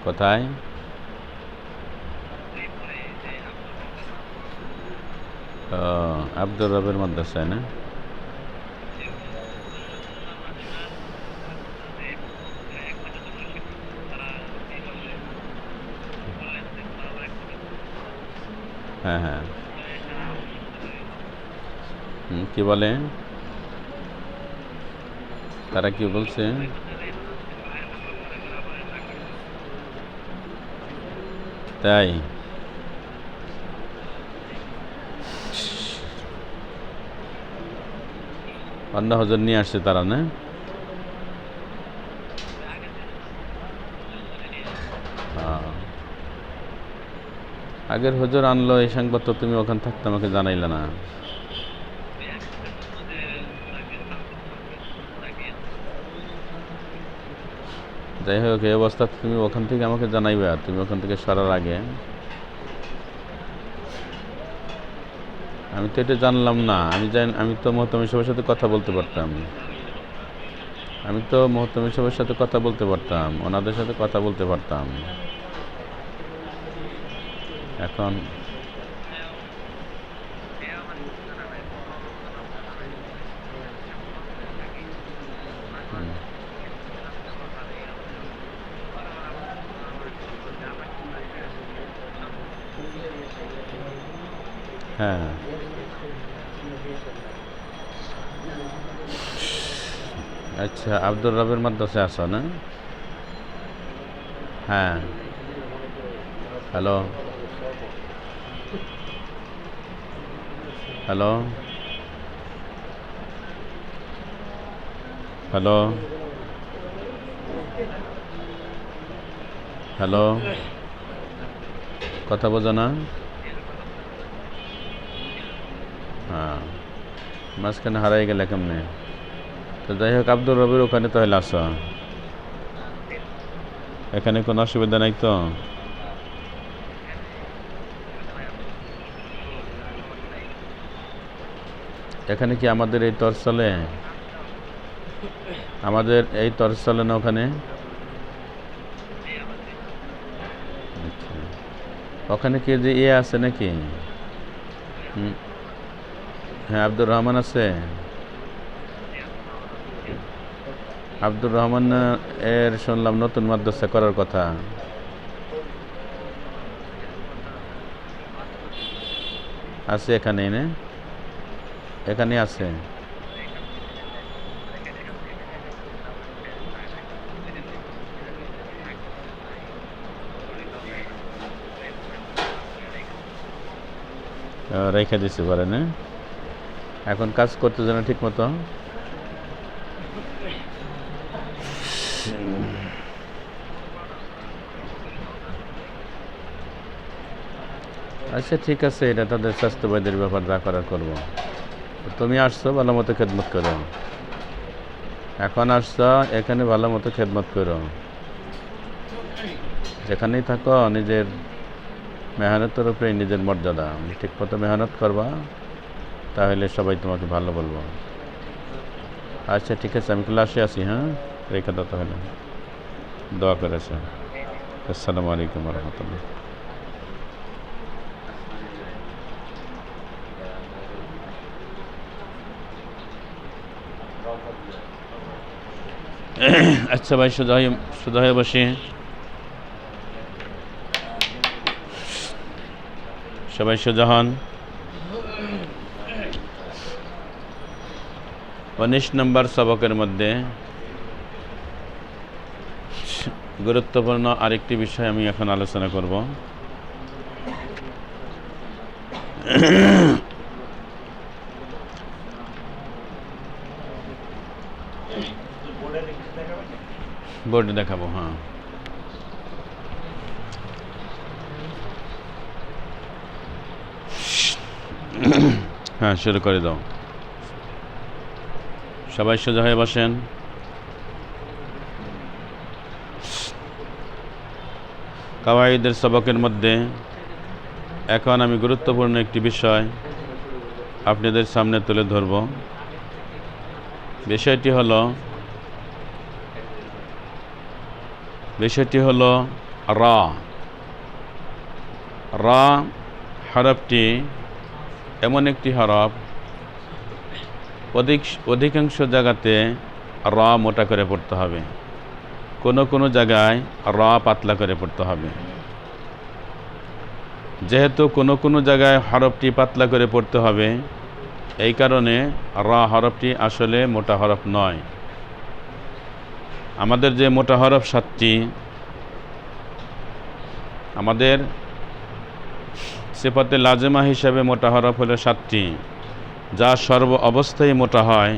কোথায়? ও, আব্দুর রবের মাদ্রাসায় না? হ্যাঁ হ্যাঁ। কি বলে? তারা কি বলছে? তাই? অন্য হুজুর নিয়ে আসছে তারা না? আগের হুজুর আনলো এই সংবাদ তো তুমি ওখানে থাকতে আমাকে জানাইলে না। যাই হোক, এই অবস্থা তুমি ওখান থেকে আমাকে জানাইবে, আর তুমি ওখান থেকে সরার আগে আমি তো এটা জানলাম না। আমি তো মোহতমি সাহেবের সাথে কথা বলতে পারতাম। মোহতমি সাহেবের সাথে কথা বলতে পারতাম, ওনাদের সাথে কথা বলতে পারতাম। এখন হ্যাঁ, আচ্ছা, আব্দুর রবের মাদ্রাসায় আসো না? হ্যাঁ। হ্যালো হ্যালো হ্যালো হ্যালো, কথা বোঝো না? হ্যাঁ, মাঝখানে হারাই গেলে কেমনে? তো যাই হোক, আব্দুর রবির ওখানে তাহলে আসো। এখানে কোনো অসুবিধা নাই তো? এখানে কি আমাদের এই তর চলে? আমাদের এই তর চলে না ওখানে? আচ্ছা, ওখানে কি যে ইয়ে আছে নাকি? হ্যাঁ, আব্দুর রহমান আছে। আব্দুর রহমান এর শুনলাম নতুন মাদ্রাসা করার কথা। আছে এখানে না? এখানে আছে। রেখে দিতে পারে না? এখন কাজ করতে জানে ঠিক মতো? আচ্ছা, ঠিক আছে, এটা তাদের স্বাস্থ্যবাদীর ব্যাপার, যা করার করবো। তুমি আসছো, ভালো মতো খেদমত করো। এখন আসছো, এখানে ভালো মতো খেদমত করো। যেখানেই থাকো নিজের মেহনতের উপরে নিজের মর্যাদা, ঠিক মতো মেহনত করবা, তাহলে সবাই তোমাকে ভালো বলবো। আচ্ছা, ঠিক আছে, আমি ক্লাসে আসি। হ্যাঁ, রেখে দাও তাহলে। দোয়া করেছে। আসসালামু আলাইকুম রহমতুল্লাহ। আচ্ছা ভাই, সোজা হয়ে বসি। সবাই সোজা হন। 19 নম্বর সবকের মধ্যে গুরুত্বপূর্ণ আরেকটি বিষয় আমি এখন আলোচনা করব। বোর্ডে দেখাবো। হ্যাঁ, হ্যাঁ, শুরু করে দাও। সবাই সোজা হয়ে বসেন। কাওয়াইদের সবকের মধ্যে এখন আমি গুরুত্বপূর্ণ একটি বিষয় আপনাদের সামনে তুলে ধরব। বিষয়টি হলো রা। রা হরফটি এমন একটি হরফ, অধিকাংশ জায়গাতে রা মোটা করে পড়তে হবে, কোনো কোনো জায়গায় রা পাতলা করে পড়তে হবে। যেহেতু কোনো কোনো জায়গায় হরফটি পাতলা করে পড়তে হবে, এই কারণে রা হরফটি আসলে মোটা হরফ নয়। আমাদের যে মোটা হরফ 7টি, আমাদের সিফাতে লাজেমা হিসাবে মোটা হরফ হলো 7টি, যা সর্ব অবস্থায় মোটা হয়।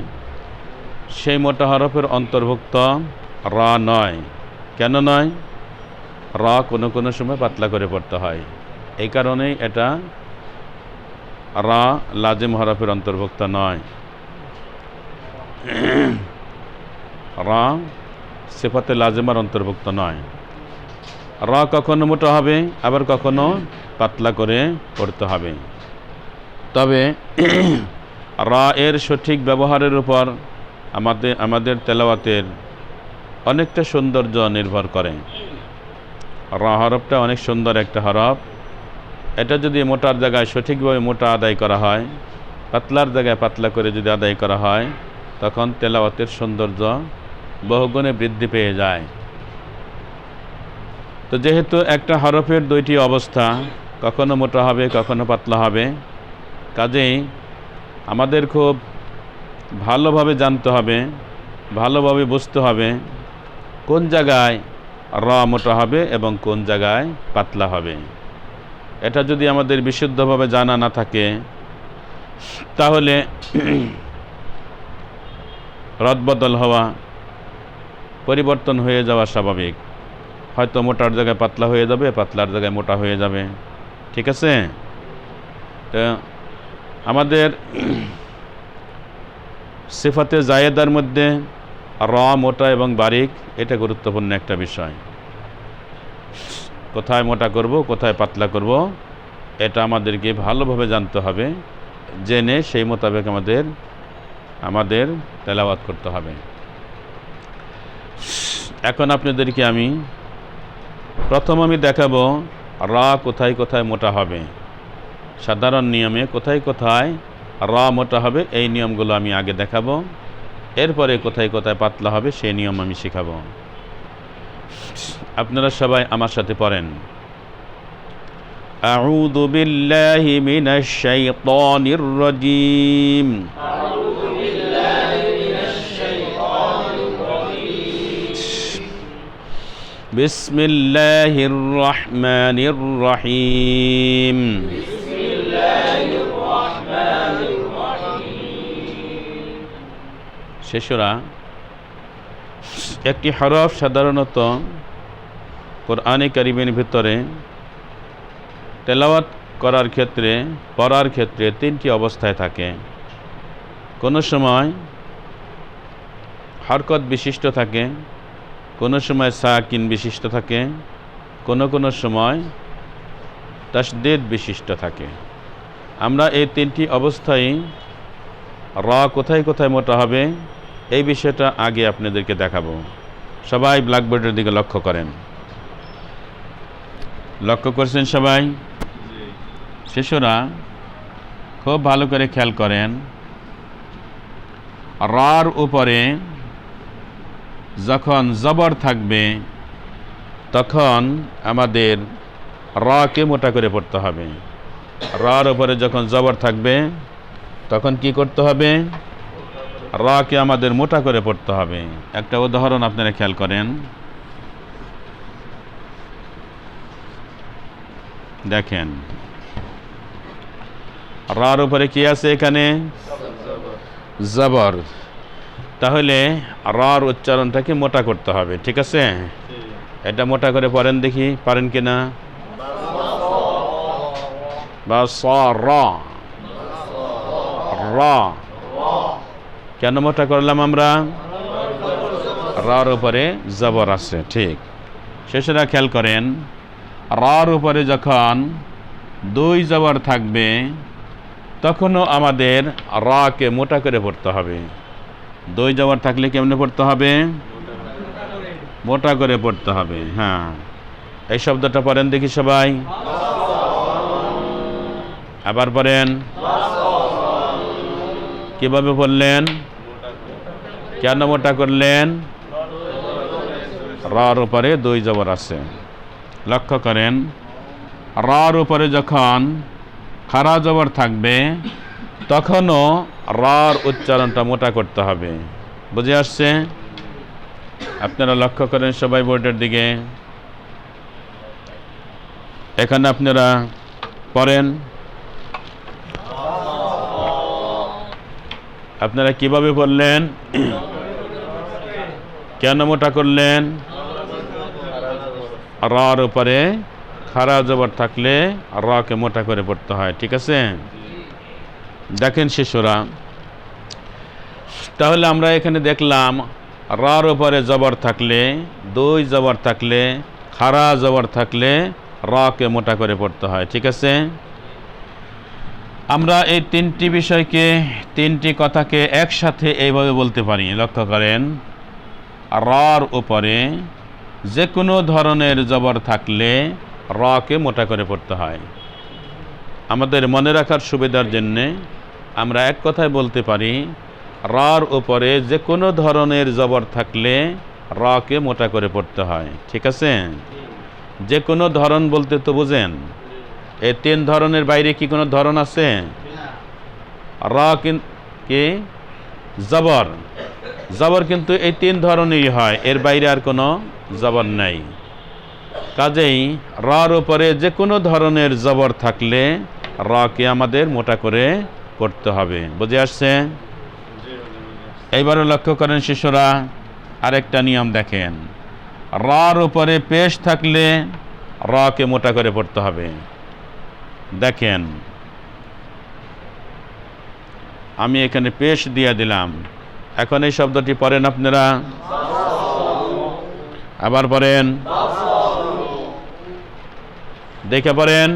সেই মোটা হরফের অন্তর্ভুক্ত রা নয়। কেন নয়? রা কোনো কোনো সময় পাতলা করে পড়তে হয়, এই কারণেই এটা রা লাজিম হরফের অন্তর্ভুক্ত নয়। রা সিফাতে লাজিমার অন্তর্ভুক্ত নয়। রা কখনো মোটা হবে, আবার কখনো পাতলা করে পড়তে হবে। তবে রা এর সঠিক ব্যবহারের উপর আমাদের তেলাওয়াতের অনেকটা সৌন্দর্য নির্ভর করে। রা হরফটা অনেক সুন্দর একটা হরফ। এটা যদি মোটার জায়গায় সঠিকভাবে মোটা আদায় করা হয়, পাতলার জায়গায় পাতলা করে যদি আদায় করা হয়, তখন তেলাওয়াতের সৌন্দর্য বহুগুণে বৃদ্ধি পেয়ে যায়। তো যেহেতু একটা হরফের 2টি অবস্থা, কখনো মোটা হবে কখনো পাতলা হবে, কাজেই আমাদের খুব ভালোভাবে জানতে হবে, ভালোভাবে বুঝতে হবে কোন জায়গায় রা মোটা হবে এবং কোন জায়গায় পাতলা হবে। এটা যদি আমাদের বিশুদ্ধভাবে জানা না থাকে, তাহলে রদবদল হওয়া, পরিবর্তন হয়ে যাওয়া স্বাভাবিক। হয়তো মোটার জায়গায় পাতলা হয়ে যাবে, পাতলার জায়গায় মোটা হয়ে যাবে। ঠিক আছে? তো আমাদের সিফাতে জায়েদার মধ্যে রা মোটা এবং বারিক, এটা গুরুত্বপূর্ণ একটা বিষয়। কোথায় মোটা করব, কোথায় পাতলা করব, এটা আমাদেরকে ভালোভাবে জানতে হবে। জেনে সেই মোতাবেক আমাদের তেলাওয়াত করতে হবে। এখন আপনাদেরকে প্রথম দেখাবো রা কোথায় কোথায় মোটা হবে। সাধারণ নিয়মে কোথায় কোথায় রা মোটা হবে এই নিয়মগুলো আমি আগে দেখাবো, এরপরে কোথায় কোথায় পাতলা হবে সেই নিয়ম আমি শেখাবো। আপনারা সবাই আমার সাথে পড়েন। আউযু বিল্লাহি মিনাশ শাইতানির রাজীম। বিসমিল্লাহির রহমানির রহিম। শিশুরা, একটি হরফ সাধারণত কোরআনে কারিমের ভিতরে তেলাওয়াত করার ক্ষেত্রে, পড়ার ক্ষেত্রে 3টি অবস্থায় থাকে। কোনো সময় হরকত বিশিষ্ট থাকে, কোনো সময় সাকিন বিশিষ্ট থাকে, কোনো সময় তাসদীদ বিশিষ্ট থাকে। আমরা এই 3টি অবস্থায় রা কোথায় কোথায় মোটা হবে এই বিষয়টা আগে আপনাদেরকে দেখাবো। সবাই ব্ল্যাকবোর্ডের দিকে লক্ষ্য করেন। লক্ষ্য করছেন সবাই? শিশুরা, খুব ভালো করে খেয়াল করেন। রার উপরে যখন জবর থাকবে, তখন আমাদের রাকে মোটা করে পড়তে হবে। রার উপরে যখন জবর থাকবে, তখন কি করতে হবে? রাকে আমাদের মোটা করে পড়তে হবে। একটা উদাহরণ আপনারা খেয়াল করেন, দেখেন। রার উপরে কি আছে? এখানে জবর। তাহলে রার উচ্চারণটাকে মোটা করতে হবে। ঠিক আছে? এটা মোটা করে পড়েন দেখি, পারেন কিনা? রা। কেন মোটা করলাম আমরা? রার উপরে জবর আছে। ঠিক। শেষেরা খেয়াল করেন, রার উপরে যখন 2 জবর থাকবে, তখনও আমাদের রাকে মোটা করে পড়তে হবে। 2 জবর থাকলে কেমনে পড়তে হবে? মোটা করে পড়তে হবে। হ্যাঁ, এই শব্দটা পড়েন দেখি সবাই, আবার পড়েন। কিভাবে পড়লেন? কেন মোটা করলেন? রার উপরে দুই জবর আছে। লক্ষ্য করেন, রার উপরে যখন খাড়া জবর থাকবে তখনও রার উচ্চারণটা মোটা করতে হবে। বুঝে আসছে? আপনারা লক্ষ্য করেন সবাই বোর্ডের দিকে, এখানে আপনারা পড়েন। আপনারা কিভাবে পড়লেন? কেন মোটা করলেন? রার উপরে খাড়া জবর থাকলে রাকে মোটা করে পড়তে হয়। ঠিক আছে? দেখেন শিশুরা, তাহলে আমরা এখানে দেখলাম রার উপরে জবর থাকলে, দুই জবর থাকলে, খাড়া জবর থাকলে রাকে মোটা করে পড়তে হয়। ঠিক আছে? আমরা এই তিনটি বিষয়কে, তিনটি কথাকে একসাথে এইভাবে বলতে পারি। লক্ষ্য করেন, রার উপরে যে কোনো ধরনের জবর থাকলে রাকে মোটা করে পড়তে হয়। আমাদের মনে রাখার সুবিধার জন্যে আমরা এক কথায় বলতে পারি, রার উপরে যে কোনো ধরনের জবর থাকলে রাকে মোটা করে পড়তে হয়। ঠিক আছে? যে কোনো ধরন বলতে তো বুঝেন, এই তিন ধরনের বাইরে কি কোনো ধরন আছে? রা কি জবর, জবর কিন্তু এই তিন ধরনেরই হয়, এর বাইরে আর কোনো জবর নাই। কাজেই রার উপরে যে কোনো ধরনের জবর থাকলে রাকে আমাদের মোটা করে পড়তে হবে। বুঝে আসছে? এইবারও লক্ষ্য করেন শিশুরা, আরেকটা নিয়ম দেখেন, রার উপরে পেশ থাকলে রাকে মোটা করে পড়তে হবে। দেখেন, আমি এখানে পেশ দিয়ে দিলাম, এখন এই শব্দটি পড়েন আপনারা, আবার পড়েন, দেখে পড়েন।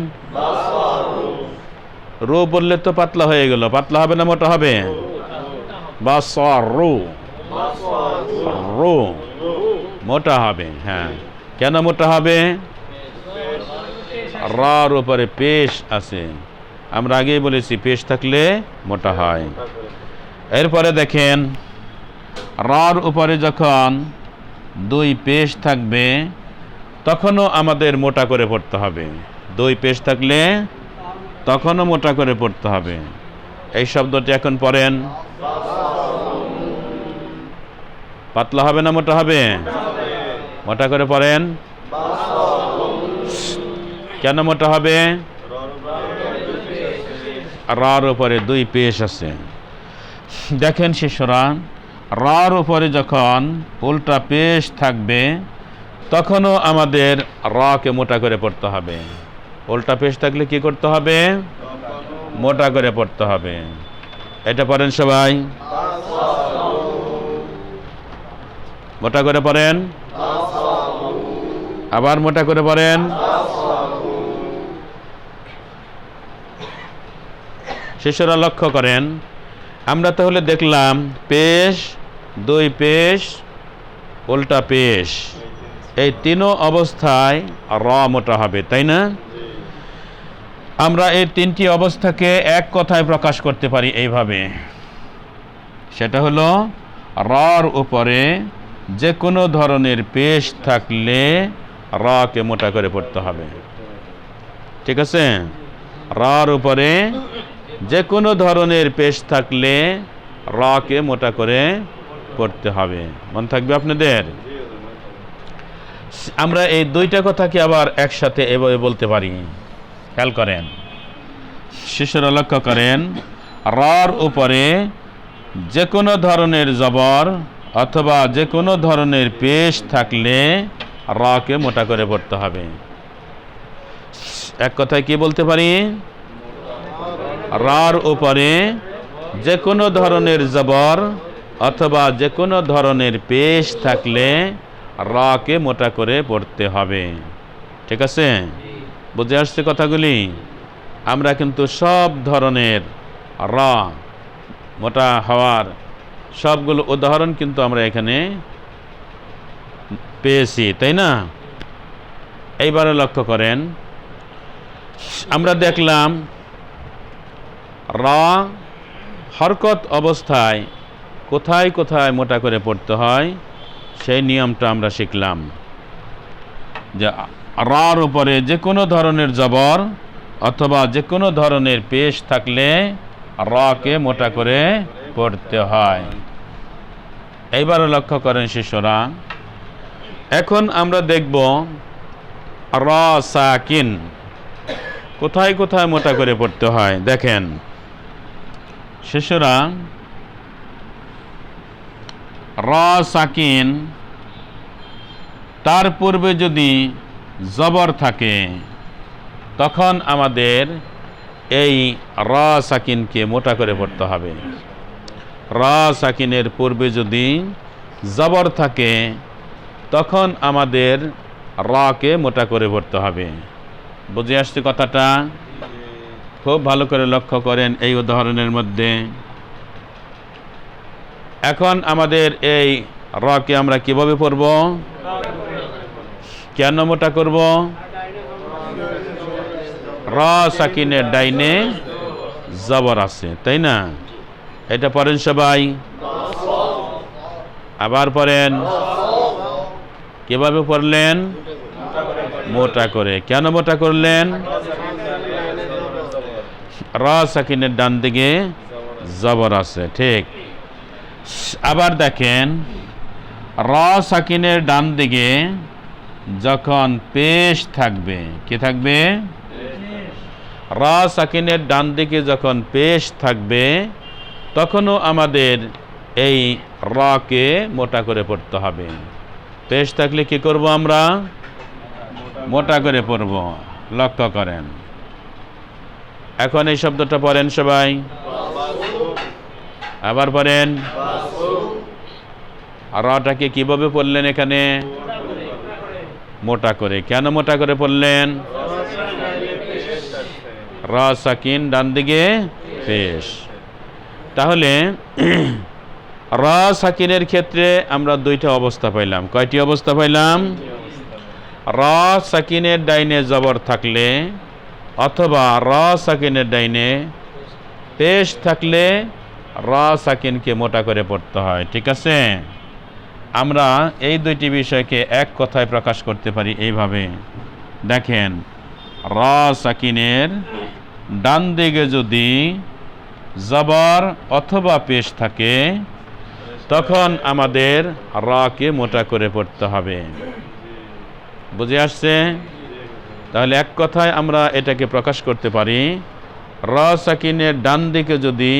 রু বললে তো পাতলা হয়ে গেল, পাতলা হবে না মোটা হবে? বাসরু, রু মোটা হবে। হ্যাঁ, কেন মোটা হবে? রার উপরে পেশ আছে, আমরা আগেই বলেছি পেশ থাকলে মোটা হয়। এরপরে দেখেন, রার উপরে যখন দুই পেশ থাকবে তখনও আমাদের মোটা করে পড়তে হবে। দুই পেশ থাকলে তখনও মোটা করে পড়তে হবে। এই শব্দটি এখন পড়েন, পাতলা হবে না মোটা হবে? মোটা করে পড়েন। কেন মোটা হবে? রার উপরে দুই পেশ আছে। দেখেন শিশুরা, রার উপরে যখন উল্টা পেশ থাকবে তখনও আমাদের রাকে মোটা করে পড়তে হবে। উল্টা পেশ থাকলে কি করতে হবে? মোটা করে পড়তে হবে। এটা পড়েন সবাই, মোটা করে পড়েন, আবার মোটা করে পড়েন। শিশুরা লক্ষ্য করেন, আমরা তাহলে দেখলাম পেশ, দুই পেশ, উল্টা পেশ, এই তিনও অবস্থায় র মোটা হবে, তাই না? আমরা এই তিনটি অবস্থাকে এক কথায় প্রকাশ করতে পারি এইভাবে, সেটা হলো রার উপরে যে কোনো ধরনের পেশ থাকলে রাকে মোটা করে পড়তে হবে। ঠিক আছে? রার উপরে যে কোনো ধরনের পেশ থাকলে রাকে মোটা করে পড়তে হবে। মনে থাকবে আপনাদের? আমরা এই দুইটা কথাকে আবার একসাথে এভাবে বলতে পারি। খেয়াল করেন শিশুরা, লক্ষ্য করেন, রার উপরে যে কোনো ধরনের জবর অথবা যে কোনো ধরনের পেশ থাকলে রাকে মোটা করে পড়তে হবে। এক কথায় কি বলতে পারি? রার উপরে যে কোনো ধরনের জবর অথবা যে কোনো ধরনের পেশ থাকলে রাকে মোটা করে পড়তে হবে। ঠিক আছে? বুঝে আসছে কথাগুলি? আমরা কিন্তু সব ধরনের রা মোটা হওয়ার সবগুলো উদাহরণ কিন্তু আমরা এখানে পেয়েছি, তাই না? এইবারে লক্ষ্য করেন, আমরা দেখলাম র হরকত অবস্থায় কোথায় কোথায় মোটা করে পড়তে হয় সেই নিয়মটা আমরা শিখলাম। যে রার উপরে যে কোনো ধরনের জবর অথবা যে কোনো ধরনের পেশ থাকলে রকে মোটা করে পড়তে হয়। এইবারও লক্ষ্য করেন শিষ্যরা, এখন আমরা দেখব র সাকিন কোথায় কোথায় মোটা করে পড়তে হয়। দেখেন শিষ্যরা, র সাকিন তার পূর্বে যদি জবর থাকে তখন আমাদের এই র সাকিনকে মোটা করে পড়তে হবে। র সাকিনের পূর্বে যদি জবর থাকে তখন আমাদের রকে মোটা করে পড়তে হবে। বুঝে আসছে কথাটা? খুব ভালো করে লক্ষ্য করেন এই উদাহরণের মধ্যে। এখন আমাদের এই রকে আমরা কিভাবে পড়ব? কেন মোটা করব? র সাকিনের ডাইনে জবর আছে, তাই না? এটা পড়েন সবাই, আবার পড়েন। কিভাবে পড়লেন? মোটা করে। কেন মোটা করলেন? র সাকিনের ডান দিকে জবর আছে, ঠিক। আবার দেখেন, র সাকিনের ডান দিকে যখন পেশ থাকবে, কি থাকবে? র সাকিনের ডান দিকে যখন পেশ থাকবে তখনও আমাদের এই রকে মোটা করে পড়তে হবে। পেশ থাকলে কি করব আমরা? মোটা করে পড়ব। লক্ষ্য করেন। এখন এই শব্দটা পড়েন সবাই, আবার পড়েন। রটাকে কিভাবে পড়লেন? এখানে মোটা করে। কেন মোটা করে পড়লেন? র সাকিন ডান দিকে পেশ। তাহলে র সাকিনের ক্ষেত্রে আমরা দুইটা অবস্থা পাইলাম। কয়টি অবস্থা পাইলাম? র সাকিনের ডাইনে জবর থাকলে অথবা র সাকিনের ডাইনে পেশ থাকলে র সাকিনকে মোটা করে পড়তে হয়, ঠিক আছে? আমরা এই দুইটি বিষয়কে এক কথায় প্রকাশ করতে পারি এইভাবে। দেখেন, র সাকিনের ডান দিকে যদি জবর অথবা পেশ থাকে তখন আমাদের রকে মোটা করে পড়তে হবে। বুঝে আসছে? তাহলে এক কথায় আমরা এটাকে প্রকাশ করতে পারি, র সাকিনের ডান দিকে যদি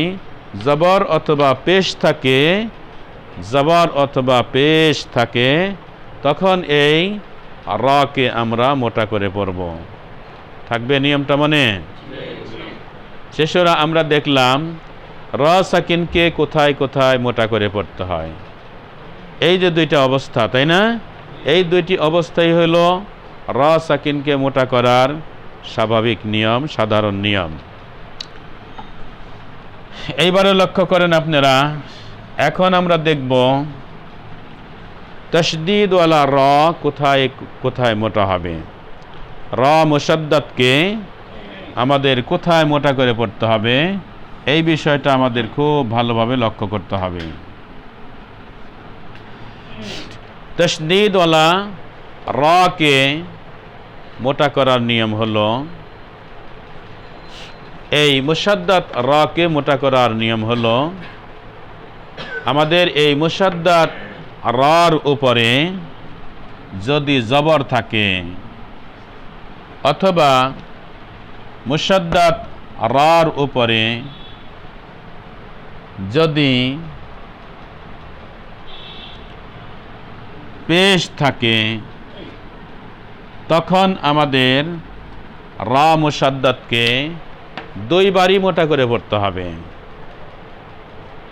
জবর অথবা পেশ থাকে, জবর অথবা পেশ থাকে, তখন এই রকে আমরা মোটা করে পড়ব। থাকবে নিয়মটা মনে? শেষরা আমরা দেখলাম র সাকিনকে কোথায় কোথায় মোটা করে পড়তে হয়। এই যে দুইটা অবস্থা, তাই না? এই দুইটি অবস্থাই হইল র সাকিনকে মোটা করার স্বাভাবিক নিয়ম, সাধারণ নিয়ম। এইবারে লক্ষ্য করেন আপনারা, এখন আমরা দেখব তাশদীদওয়ালা র কোথায় কোথায় মোটা হবে। র মুশাদ্দাদকে আমাদের কোথায় মোটা করে পড়তে হবে এই বিষয়টা আমাদের খুব ভালোভাবে লক্ষ্য করতে হবে। তাশদীদওয়ালা রকে মোটা করার নিয়ম হলো, এই মুশাদ্দাদ রকে মোটা করার নিয়ম হলো, আমাদের এই মুশাদ্দাদ রর উপরে যদি জবর থাকে অথবা মুশাদ্দাদ রর উপরে যদি পেশ থাকে তখন আমাদের র মুশাদ্দাদকে দুইবারই মোটা করে পড়তে হবে।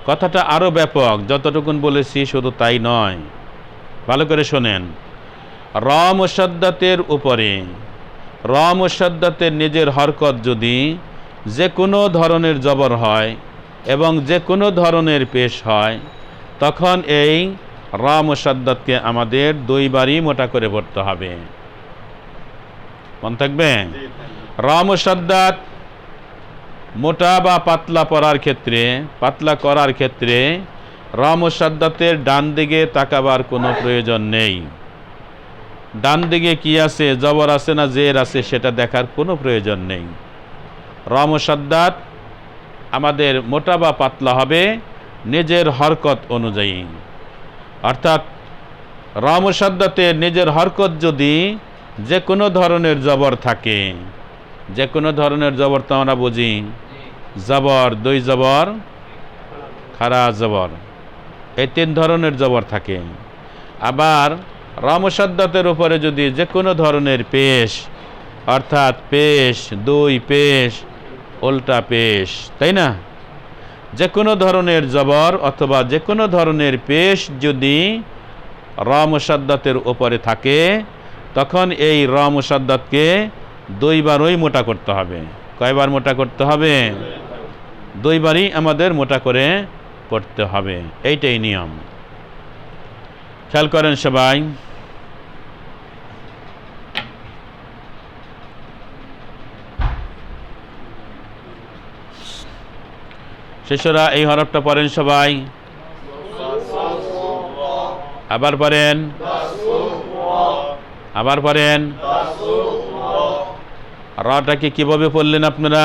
কথাটা আরো ব্যাপক, যতটুকুন বলেছি শুধু তাই নয়, ভালো করে শোনেন। র মুশাদ্দাতের উপরে র মুশাদ্দাতের নিজের হরকত যদি যে কোনো ধরনের জবর হয় এবং যে কোনো ধরনের পেশ হয় তখন এই র মুশাদ্দাতকে আমাদের দুইবারই মোটা করে পড়তে হবে। মন থাকবে? র মুসাদ্দাত মোটা বা পাতলা পড়ার ক্ষেত্রে, পাতলা করার ক্ষেত্রে র মুসাদ্দাতের ডান দিকে তাকাবার কোনো প্রয়োজন নেই। ডান দিকে কি আছে, জবর আছে না জের আছে, সেটা দেখার কোনো প্রয়োজন নেই। র মুসাদ্দাত আমাদের মোটা বা পাতলা হবে নিজের হরকত অনুযায়ী। অর্থাৎ র মুসাদ্দাতের নিজের হরকত যদি যে কোনো ধরনের জবর থাকে, যে কোনো ধরনের জবর তো আমরা বুঝি, জবর, দুই জবর, খাড়া জবর, এই তিন ধরনের জবর থাকে। আবার র মুসাদ্দাতের উপরে যদি যে কোনো ধরনের পেশ, অর্থাৎ পেশ, দুই পেশ, উল্টা পেশ, তাই না, যে কোনো ধরনের জবর অথবা যে কোনো ধরনের পেশ যদি র মুসাদ্দাতের উপরে থাকে, তখন এই র মুসাদ্দাতকে দুইবারই মোটা করতে হবে। কয়বার মোটা করতে হবে? দুইবারই আমাদের মোটা করে পড়তে হবে, এইটাই নিয়ম। খেয়াল করেন সবাই। শিশুরা এই হরফটা পড়েন সবাই, আবার পড়েন, আবার পড়েন। রটাকে কিভাবে পড়লেন আপনারা?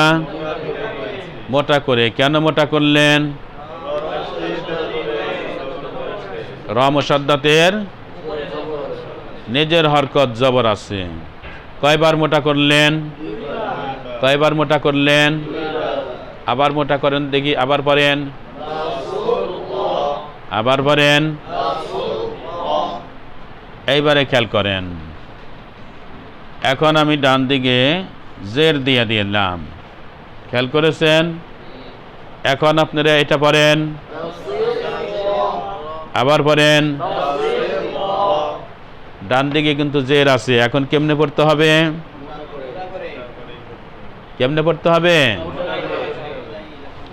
মোটা করে। কেন মোটা করলেন? র মুসাদ্দাতের নিজের হরকত জবর আছে। কয়বার মোটা করলেন? কয়বার মোটা করলেন? আবার মোটা করেন দেখি, আবার পড়েন, আবার পড়েন। এইবারে খেয়াল করেন, এখন আমি ডান দিকে জের দিয়ে দিলাম, খেয়াল করেছেন? এখন আপনারা এটা পড়েন, আবার পড়েন। ডান দিকে কিন্তু জের আছে, এখন কেমনে পড়তে হবে? কেমনে পড়তে হবে?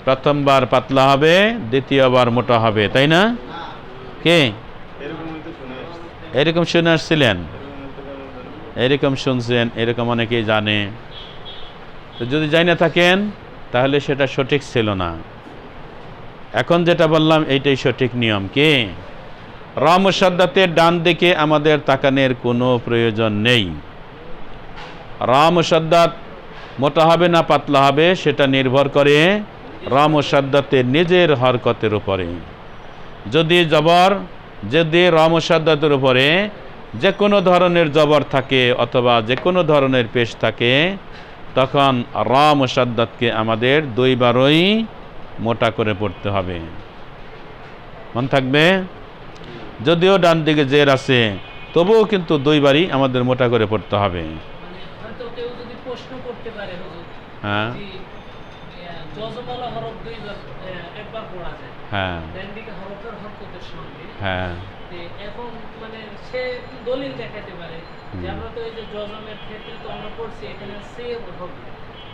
প্রথমবার পাতলা হবে, দ্বিতীয়বার মোটা হবে, তাই না? কে এরকম শুনে আসছিলেন? এরকম শুনছেন, এরকম অনেকেই জানে। তো যদি জানি না থাকেন তাহলে সেটা সঠিক ছিল না। এখন যেটা বললাম এইটাই সঠিক নিয়ম। কি? র মুসাদ্দাতের ডান দিকে আমাদের তাকানোর কোনো প্রয়োজন নেই। র মুসাদ্দাত মোটা হবে না পাতলা হবে সেটা নির্ভর করে র মুসাদ্দাতের নিজের হরকতের উপরে। যদি জবর, যদি র মুসাদ্দাতের উপরে যে কোনো ধরনের জবর থাকে অথবা যে কোনো ধরনের পেশ থাকে, তখন র মুসাদ্দাতকে আমাদের দুইবারই মোটা করে পড়তে হবে। মন থাকবে? যদিও ডান দিকে জের আছে, তবুও কিন্তু দুইবারই আমাদের মোটা করে পড়তে হবে। হ্যাঁ, হ্যাঁ, হ্যাঁ, এখন মানে সে দলিল দেখাতে পারে যে আমরা তো এই যে জজমের ক্ষেত্রে তো আমরা পড়ছি এখানে সের হবে,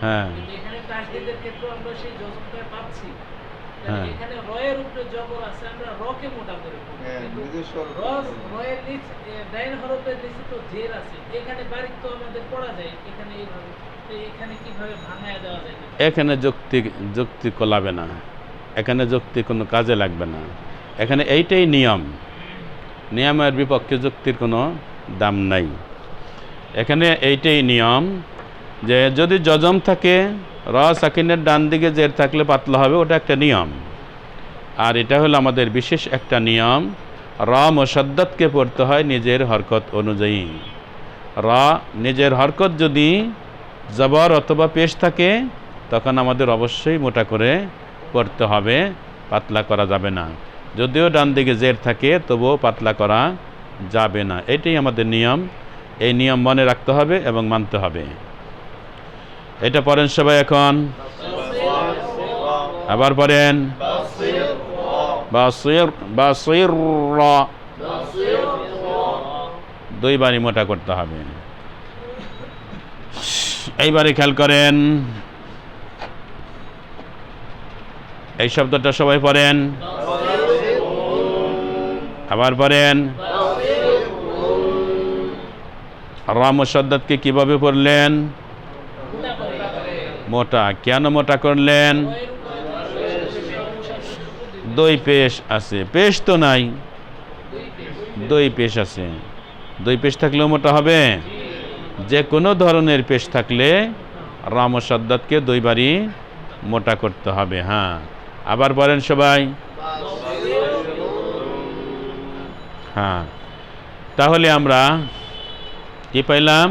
হ্যাঁ, কিন্তু এখানে তাসদীদের ক্ষেত্রে আমরা সেই জজমটা পাচ্ছি। হ্যাঁ, এখানে রয়ের উপরে জবর আছে, আমরা রকে মোটা করে পড়ব, কিন্তু রয়ের নিচ ডাইন হরফের নিচে তো জের আছে, এখানে বারিক তো আমাদের পড়া যায়, এখানে এইভাবে। তো এখানে কিভাবে ভাঙায় দেওয়া যায়? এখানে যুক্তি কোলাবে না, এখানে যুক্তি কোনো কাজে লাগবে না। এখানে এইটাই নিয়ম, নিয়মের বিপক্ষে যুক্তির কোনো দাম নাই। এখানে এইটাই নিয়ম যে যদি জজম থাকে, র সাকিনের ডান দিকে জের থাকলে পাতলা হবে, ওটা একটা নিয়ম। আর এটা হলো আমাদের বিশেষ একটা নিয়ম, র মুসাদ্দাতকে পড়তে হয় নিজের হরকত অনুযায়ী। র নিজের হরকত যদি জবর অথবা পেশ থাকে, তখন আমাদের অবশ্যই মোটা করে পড়তে হবে, পাতলা করা যাবে না। যদিও ডান দিকে জের থাকে তবুও পাতলা করা যাবে না। এটাই আমাদের নিয়ম। এই নিয়ম মনে রাখতে হবে এবং মানতে হবে। এটা পড়েন সবাই এখন, আবার পড়েন। বাসির, দুইবারই মোটা করতে হবে। এইবারে খেয়াল করেন, এই শব্দটা সবাই পড়েন, আবার পড়েন। রা মুসাদ্দাদকে কিভাবে পড়লেন? মোটা করে মোটা। কেন মোটা করলেন? রয়ের উপরে দুই পেশ আছে, পেশ তো নাই, দুই পেশ দুই পেশ আছে। দুই পেশ থাকলেও মোটা হবে? যে কোনো ধরনের পেশ থাকলে রা মুসাদ্দাদকে দুইবারই মোটা করতে হবে। হ্যাঁ, আবার বলেন সবাই। হ্যাঁ, তাহলে আমরা কি পাইলাম?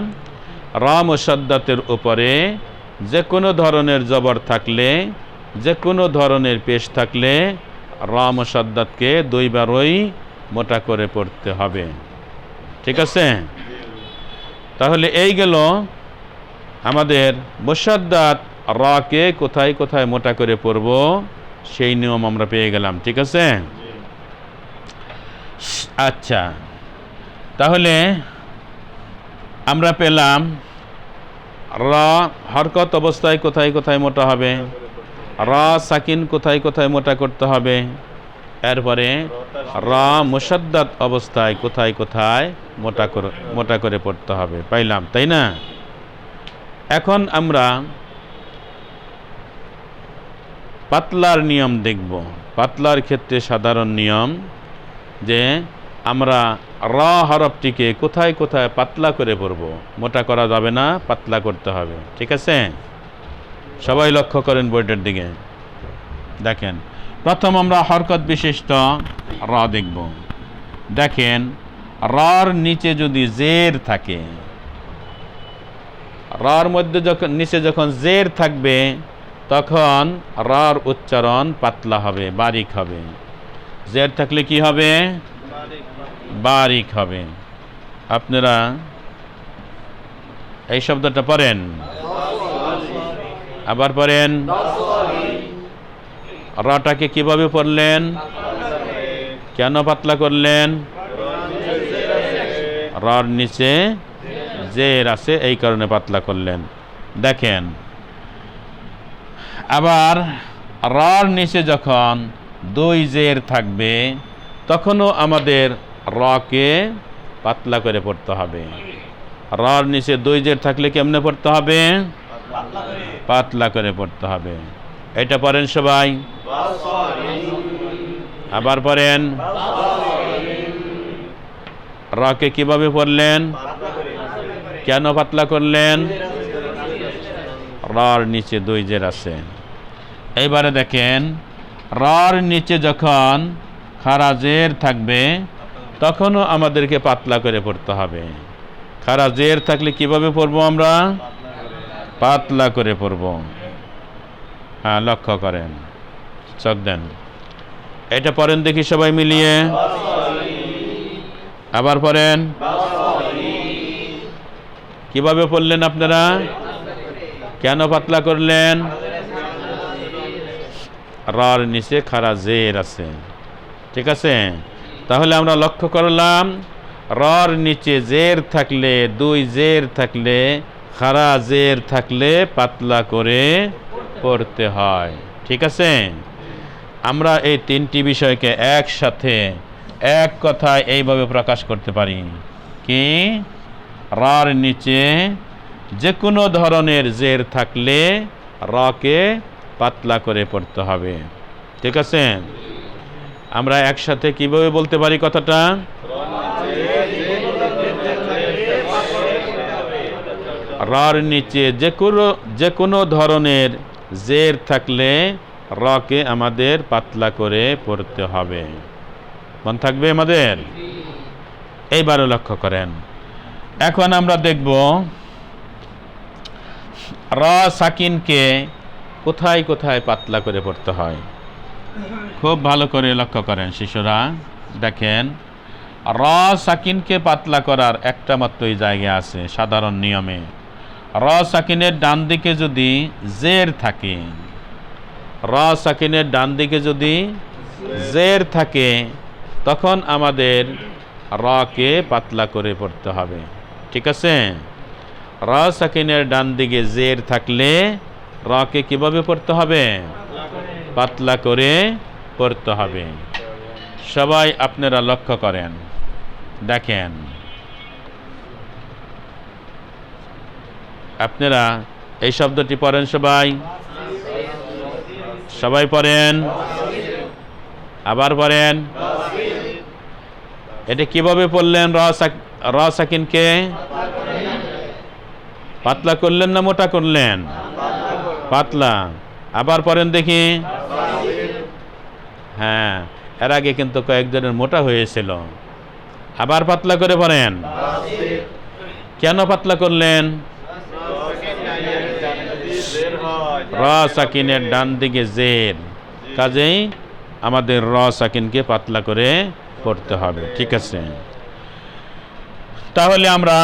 রা মুসাদ্দাতের উপরে যে কোনো ধরনের জবর থাকলে, যে কোনো ধরনের পেশ থাকলে রা মুসাদ্দাতকে দুইবারই মোটা করে পড়তে হবে। ঠিক আছে? তাহলে এই গেল আমাদের মুসাদ্দাত রাকে কোথায় কোথায় মোটা করে পড়ব সেই নিয়ম আমরা পেয়ে গেলাম। ঠিক আছে? আচ্ছা, তাহলে আমরা পেলাম রা হরকত অবস্থায় কোথায় কোথায় মোটা হবে, রা সাকিন কোথায় কোথায় মোটা করতে হবে, এরপরে রা মুসাদ্দাত অবস্থায় কোথায় কোথায় মোটা করে পড়তে হবে পাইলাম, তাই না? এখন আমরা পাতলার নিয়ম দেখব। পাতলার ক্ষেত্রে সাধারণ নিয়ম যে আমরা রা হরফটিকে কোথায় কোথায় পাতলা করে পড়ব। মোটা করা যাবে না, পাতলা করতে হবে। ঠিক আছে? সবাই লক্ষ্য করেন বোর্ডের দিকে। দেখেন, প্রথম আমরা হরকত বিশিষ্ট রা দেখব। দেখেন, রার নিচে যদি জের থাকে, রার মধ্যে যখন নিচে যখন জের থাকবে তখন রার উচ্চারণ পাতলা হবে, বারিক হবে। জের থাকলে কি হবে? বারিক হবে। আপনারা এই শব্দটা পড়েন, আবার পড়েন। রাটাকে কিভাবে পড়লেন? কেন পাতলা করলেন? রার নিচে জের আছে, এই কারণে পাতলা করলেন। দেখেন, আবার রার নিচে যখন দুই জের থাকবে তখনও আমাদের রাকে পাতলা করে পড়তে হবে। রার নিচে দুই জের থাকলে কেমনে পড়তে হবে? পাতলা করে পড়তে হবে। এটা পড়েন সবাই, আবার পড়েন। রাকে কিভাবে পড়লেন? কেন পাতলা করলেন? রার নিচে দুই জের আছে। এইবারে দেখেন, রার নিচে যখন খারা জের থাকবে তখনও আমাদেরকে পাতলা করে পড়তে হবে। খারা জের থাকলে কিভাবে পড়বো আমরা? পাতলা করে পড়ব। হ্যাঁ, লক্ষ্য করেন, চোখ দেন। এটা পড়েন দেখি সবাই মিলিয়ে, আবার পড়েন। কিভাবে পড়লেন আপনারা? কেন পাতলা করলেন? রার নিচে খারা জের আছে। ঠিক আছে? তাহলে আমরা লক্ষ্য করলাম, রার নিচে জের থাকলে, দুই জের থাকলে, খারা জের থাকলে পাতলা করে পড়তে হয়। ঠিক আছে? আমরা এই তিনটি বিষয়কে একসাথে এক কথায় এইভাবে প্রকাশ করতে পারি কি? রার নিচে যে কোনো ধরনের জের থাকলে রাকে পাতলা করে পড়তে হবে। ঠিক আছে? আমরা একসাথে কিভাবে বলতে পারি কথাটা? রার নিচে যে কোনো ধরনের জের থাকলে রাকে আমাদের পাতলা করে পড়তে হবে। মন থাকবে আমাদের? এইবারও লক্ষ্য করেন। এখন আমরা দেখব রা সাকিনকে কোথায় কোথায় পাতলা করে পড়তে হয়। খুব ভালো করে লক্ষ্য করেন শিশুরা। দেখেন, রা সাকিনকে পাতলা করার একটা মাত্রই জায়গা আছে সাধারণ নিয়মে। রা সাকিনের ডান দিকে যদি জের থাকে, রা সাকিনের ডান দিকে যদি জের থাকে তখন আমাদের রাকে পাতলা করে পড়তে হবে। ঠিক আছে? রা সাকিনের ডান দিকে জের থাকলে রাকে কিভাবে পড়তে হবে? পাতলা করে পড়তে হবে। সবাই আপনারা লক্ষ্য করেন, দেখেন। আপনারা এই শব্দটি পড়েন সবাই, সবাই পড়েন, আবার পড়েন। এটা কিভাবে পড়লেন? র সাকিনকে পাতলা করলেন না মোটা করলেন? পাতলা। আবার পড়েন দেখি। হ্যাঁ, এর আগে কিন্তু কয়েকজনের মোটা হয়েছিল। আবার পাতলা করে পড়েন। কেন পাতলা করলেন? র সাকিনের ডান দিকে জের, কাজেই আমাদের র সাকিনকে পাতলা করে পড়তে হবে। ঠিক আছে, তাহলে আমরা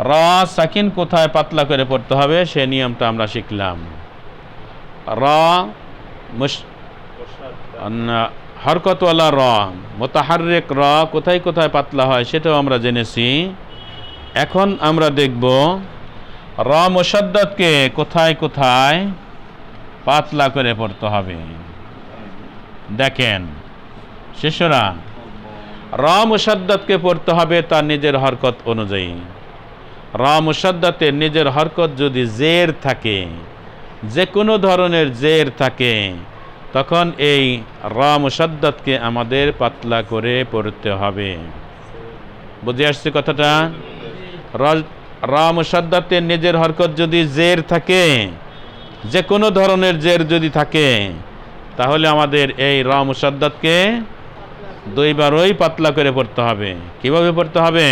র সাকিন কোথায় পাতলা করে পড়তে হবে সে নিয়মটা আমরা শিখলাম। র হরকতওয়ালা র, মুতাহাররিক র কোথায় কোথায় পাতলা হয় সেটাও আমরা জেনেছি। এখন আমরা দেখব র মুশাদ্দাদকে কোথায় কোথায় পাতলা করে পড়তে হবে। দেখেন শিশুরা, র মুশাদ্দাদকে পড়তে হবে তার নিজের হরকত অনুযায়ী। র মুশাদ্দাতের নিজের হরকত যদি জের থাকে, যে কোনো ধরনের জের থাকে, তখন এই র মুশাদ্দাদকে আমাদের পাতলা করে পড়তে হবে। বুঝে আসছে কথাটা? র মুশাদ্দাতের নিজের হরকত যদি জের থাকে, যে কোনো ধরনের জের যদি থাকে, তাহলে আমাদের এই র মুশাদ্দাদকে দুইবারই পাতলা করে পড়তে হবে। কিভাবে পড়তে হবে?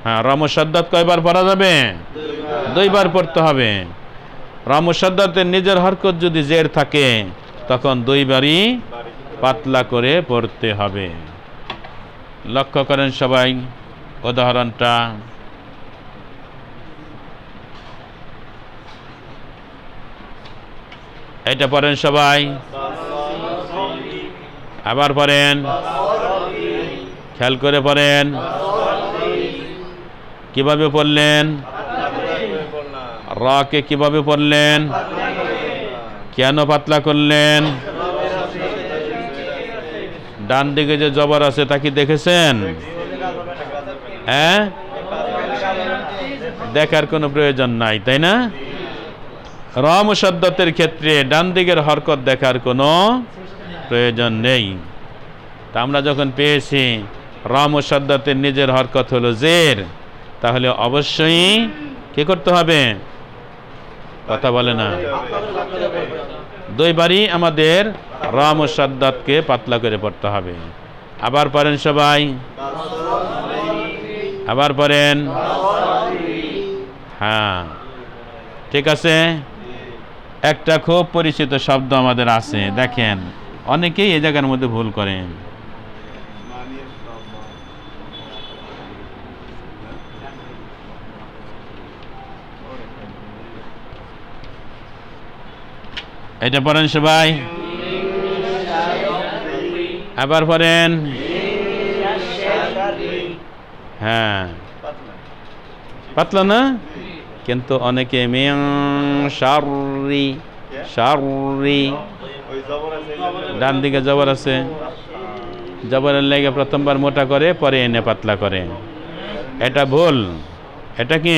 হ্যাঁ, র মুশাদ্দাদ কয়বার পড়া যাবে? দুইবার পড়তে হবে। র মুশাদ্দাতের নিজের হরকত যদি জের থাকে, তখন দুইবারই পাতলা করে পড়তে হবে। লক্ষ্য করেন সবাই উদাহরণটা। এটা পড়েন সবাই, আবার পড়েন, খেয়াল করে পড়েন। কিভাবে পড়লেন? রকে কিভাবে পড়লেন? কেন পাতলা করলেন? ডান দিকে যে জবর আছে তা কি দেখেছেন? হ্যাঁ, দেখার কোনো প্রয়োজন নাই, তাই না? র মুশাদ্দাতের ক্ষেত্রে ডান দিকের হরকত দেখার কোনো প্রয়োজন নেই। তা আমরা যখন পেয়েছি র মুশাদ্দাতের নিজের হরকত হলো জের, তাহলে অবশ্যই কি করতে হবে? কথা বলে না, দুইবারই আমাদের র মুশাদ্দাতকে পাতলা করে পড়তে হবে। আবার পড়েন সবাই, আবার পড়েন। হ্যাঁ, ঠিক আছে। একটা খুব পরিচিত শব্দ আমাদের আছে, দেখেন অনেকেই এই জায়গার মধ্যে ভুল করেন। এটা পড়েন সবাই, আবার পড়েন। হ্যাঁ, পাতলা না, কিন্তু অনেকে মিং শাররি, শাররি, ডান দিকে জবর আছে, জবরের লেগে প্রথমবার মোটা করে পরে এনে পাতলা করে। এটা ভুল। এটা কি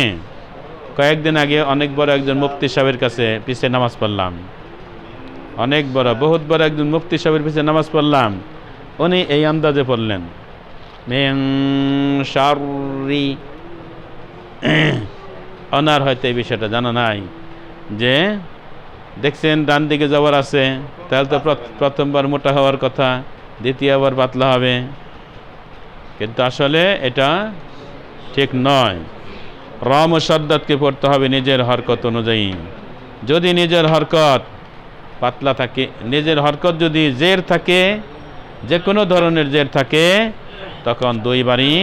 কয়েকদিন আগে অনেক বড় একজন মুফতি সাহেবের কাছে পিছে নামাজ পড়লাম, অনেক বড়, বহুত বড় একজন মুফতি সাহেবের পিছে নামাজ পড়লাম। উনি এই আন্দাজে পড়লেন মিং শাররি। ওনার হয়তো এই বিষয়টা জানা নাই যে দেখছেন ডান দিকে জবর আছে, তাহলে তো প্রথমবার মোটা হওয়ার কথা, দ্বিতীয়বার পাতলা হবে, কিন্তু আসলে এটা ঠিক নয়। র মুশাদ্দাতকে পড়তে হবে নিজের হরকত অনুযায়ী। যদি নিজের হরকত পাতলা থাকে, নিজের হরকত যদি জের থাকে, যে কোনো ধরনের জের থাকে, তখন দুইবারই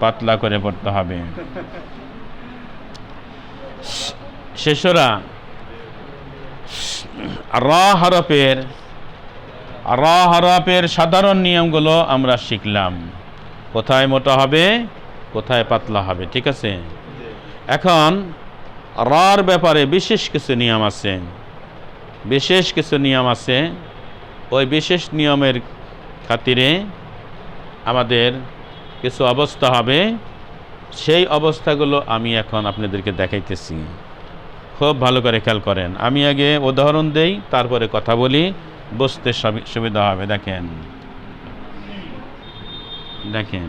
পাতলা করে পড়তে হবে। শেষরা র হরফের সাধারণ নিয়মগুলো আমরা শিখলাম, কোথায় মোটা হবে কোথায় পাতলা হবে। ঠিক আছে, এখন রর ব্যাপারে বিশেষ কিছু নিয়ম আছে, বিশেষ কিছু নিয়ম আছে। ওই বিশেষ নিয়মের খাতিরে আমাদের কিছু অবস্থা হবে, সেই অবস্থাগুলো আমি এখন আপনাদেরকে দেখাইতেছি। খুব ভালো করে খেয়াল করেন। আমি আগে উদাহরণ দেই, তারপরে কথা বলি, বুঝতে সুবিধা হবে। দেখেন দেখেন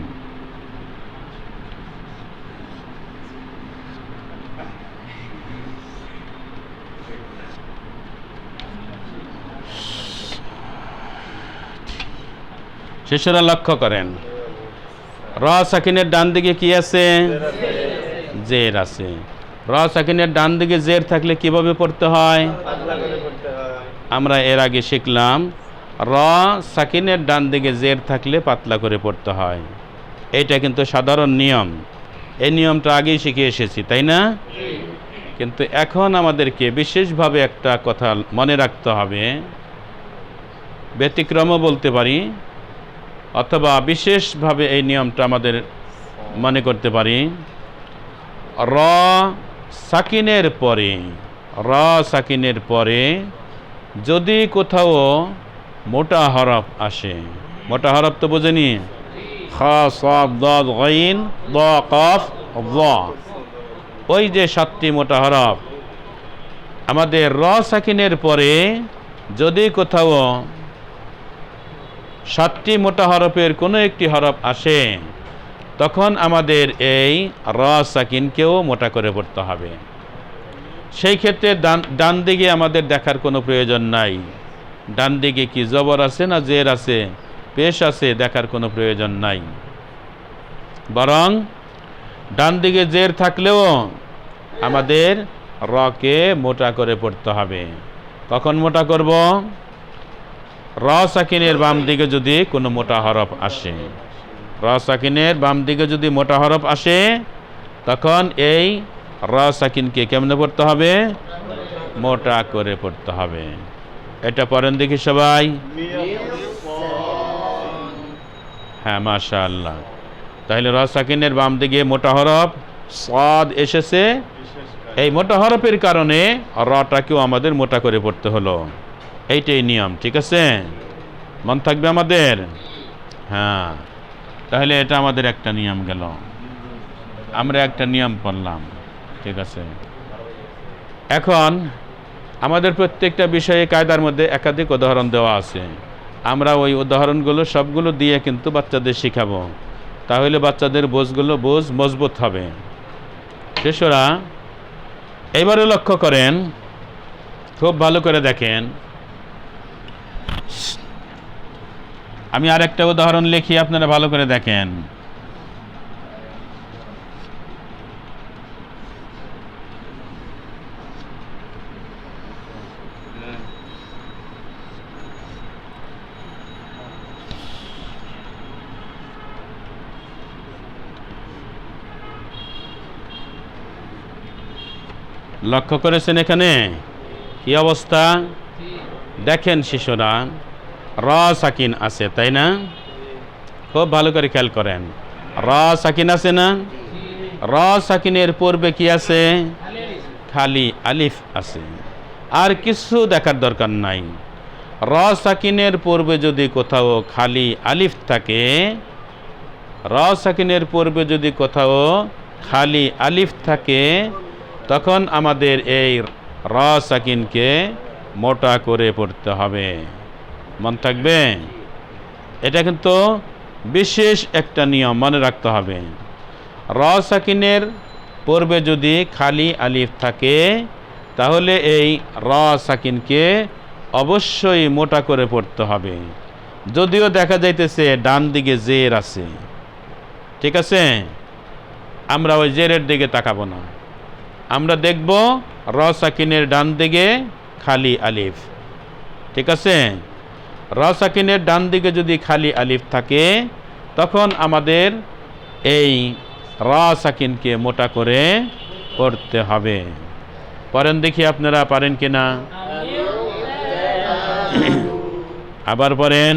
শিশুরা লক্ষ্য করেন, র সাকিনের ডান দিকে কি আছে? জের আছে। র সাকিনের ডান দিকে জের থাকলে কিভাবে পড়তে হয়? আমরা এর আগে শিখলাম র সাকিনের ডান দিকে জের থাকলে পাতলা করে পড়তে হয়। এটা কিন্তু সাধারণ নিয়ম, এই নিয়মটা আগেই শিখে এসেছি, তাই না? কিন্তু এখন আমাদেরকে বিশেষভাবে একটা কথা মনে রাখতে হবে, ব্যতিক্রমও বলতে পারি অথবা বিশেষভাবে এই নিয়মটা আমাদের মনে করতে পারি। র সাকিনের পরে, র সাকিনের পরে যদি কোথাও মোটা হরফ আসে, মোটা হরফ তো বোঝেনি, খা সাদ দাদ গাইন দ কফ য, ওই যে 7টি মোটা হরফ, আমাদের র সাকিনের পরে যদি কোথাও 7টি মোটা হরফের কোনো একটি হরফ আসে, তখন আমাদের এই র সাকিনকেও মোটা করে পড়তে হবে। সেই ক্ষেত্রে ডান দিকে আমাদের দেখার কোনো প্রয়োজন নাই, ডান দিকে কি জবর আছে না জের আছে, পেশ আছে, দেখার কোনো প্রয়োজন নাই। বরং ডান দিকে জের থাকলেও আমাদের রকে মোটা করে পড়তে হবে। কখন মোটা করব? র সাকিনের বাম দিকে যদি কোনো মোটা হরফ আসে, র সাকিনের বাম দিকে যদি মোটা হরফ আসে, তখন এই র সাকিনকে কেমনে পড়তে হবে? মোটা করে পড়তে হবে। এটা পড়েন দেখি সবাই। হ্যাঁ, মাশাআল্লাহ। তাহলে র সাকিনের বাম দিকে মোটা হরফ সাদ এসেছে, এই মোটা হরফের কারণে রটাকেও আমাদের মোটা করে পড়তে হলো। এইটাই নিয়ম, ঠিক আছে? মন থাকবে আমাদের? হ্যাঁ, তাহলে এটা আমাদের একটা নিয়ম গেল, আমরা একটা নিয়ম পড়লাম, ঠিক আছে? এখন আমাদের প্রত্যেকটা বিষয়ে কায়দার মধ্যে একাধিক উদাহরণ দেওয়া আছে, আমরা ওই উদাহরণগুলো সবগুলো দিয়ে কিন্তু বাচ্চাদের শিখাবো, তাহলে বাচ্চাদের বোঝ মজবুত হবে। শিশুরা এবারে লক্ষ্য করেন, খুব ভালো করে দেখেন। আমি আরেকটা উদাহরণ লিখি, আপনারা ভালো করে দেখেন। লক্ষ্য করেছেন এখানে কি অবস্থা? দেখেন শিশুরা, র সাকিন আছে, তাই না? খুব ভালো করে খেয়াল করেন, র সাকিন আছে না? র সাকিনের পূর্বে কি আছে? খালি আলিফ আছে, আর কিছু দেখার দরকার নাই। র সাকিনের পূর্বে যদি কোথাও খালি আলিফ থাকে, র সাকিনের পূর্বে যদি কোথাও খালি আলিফ থাকে, তখন আমাদের এই র সাকিনকে মোটা করে পড়তে হবে। মন থাকবে? এটা কিন্তু বিশেষ একটা নিয়ম, মনে রাখতে হবে। র সাকিনের পূর্বে যদি খালি আলিফ থাকে, তাহলে এই র সাকিনকে অবশ্যই মোটা করে পড়তে হবে। যদিও দেখা যাইতেছে ডান দিকে জের আছে, ঠিক আছে, আমরা ওই জেরের দিকে তাকাবো না, আমরা দেখব র সাকিনের ডান দিকে খালি আলিফ, ঠিক আছে? র সাকিনের ডান দিকে যদি খালি আলিফ থাকে, তখন আমাদের এই র সাকিনকে মোটা করে পড়তে হবে। পড়েন দেখি, আপনারা পারেন কিনা? আবার পড়েন।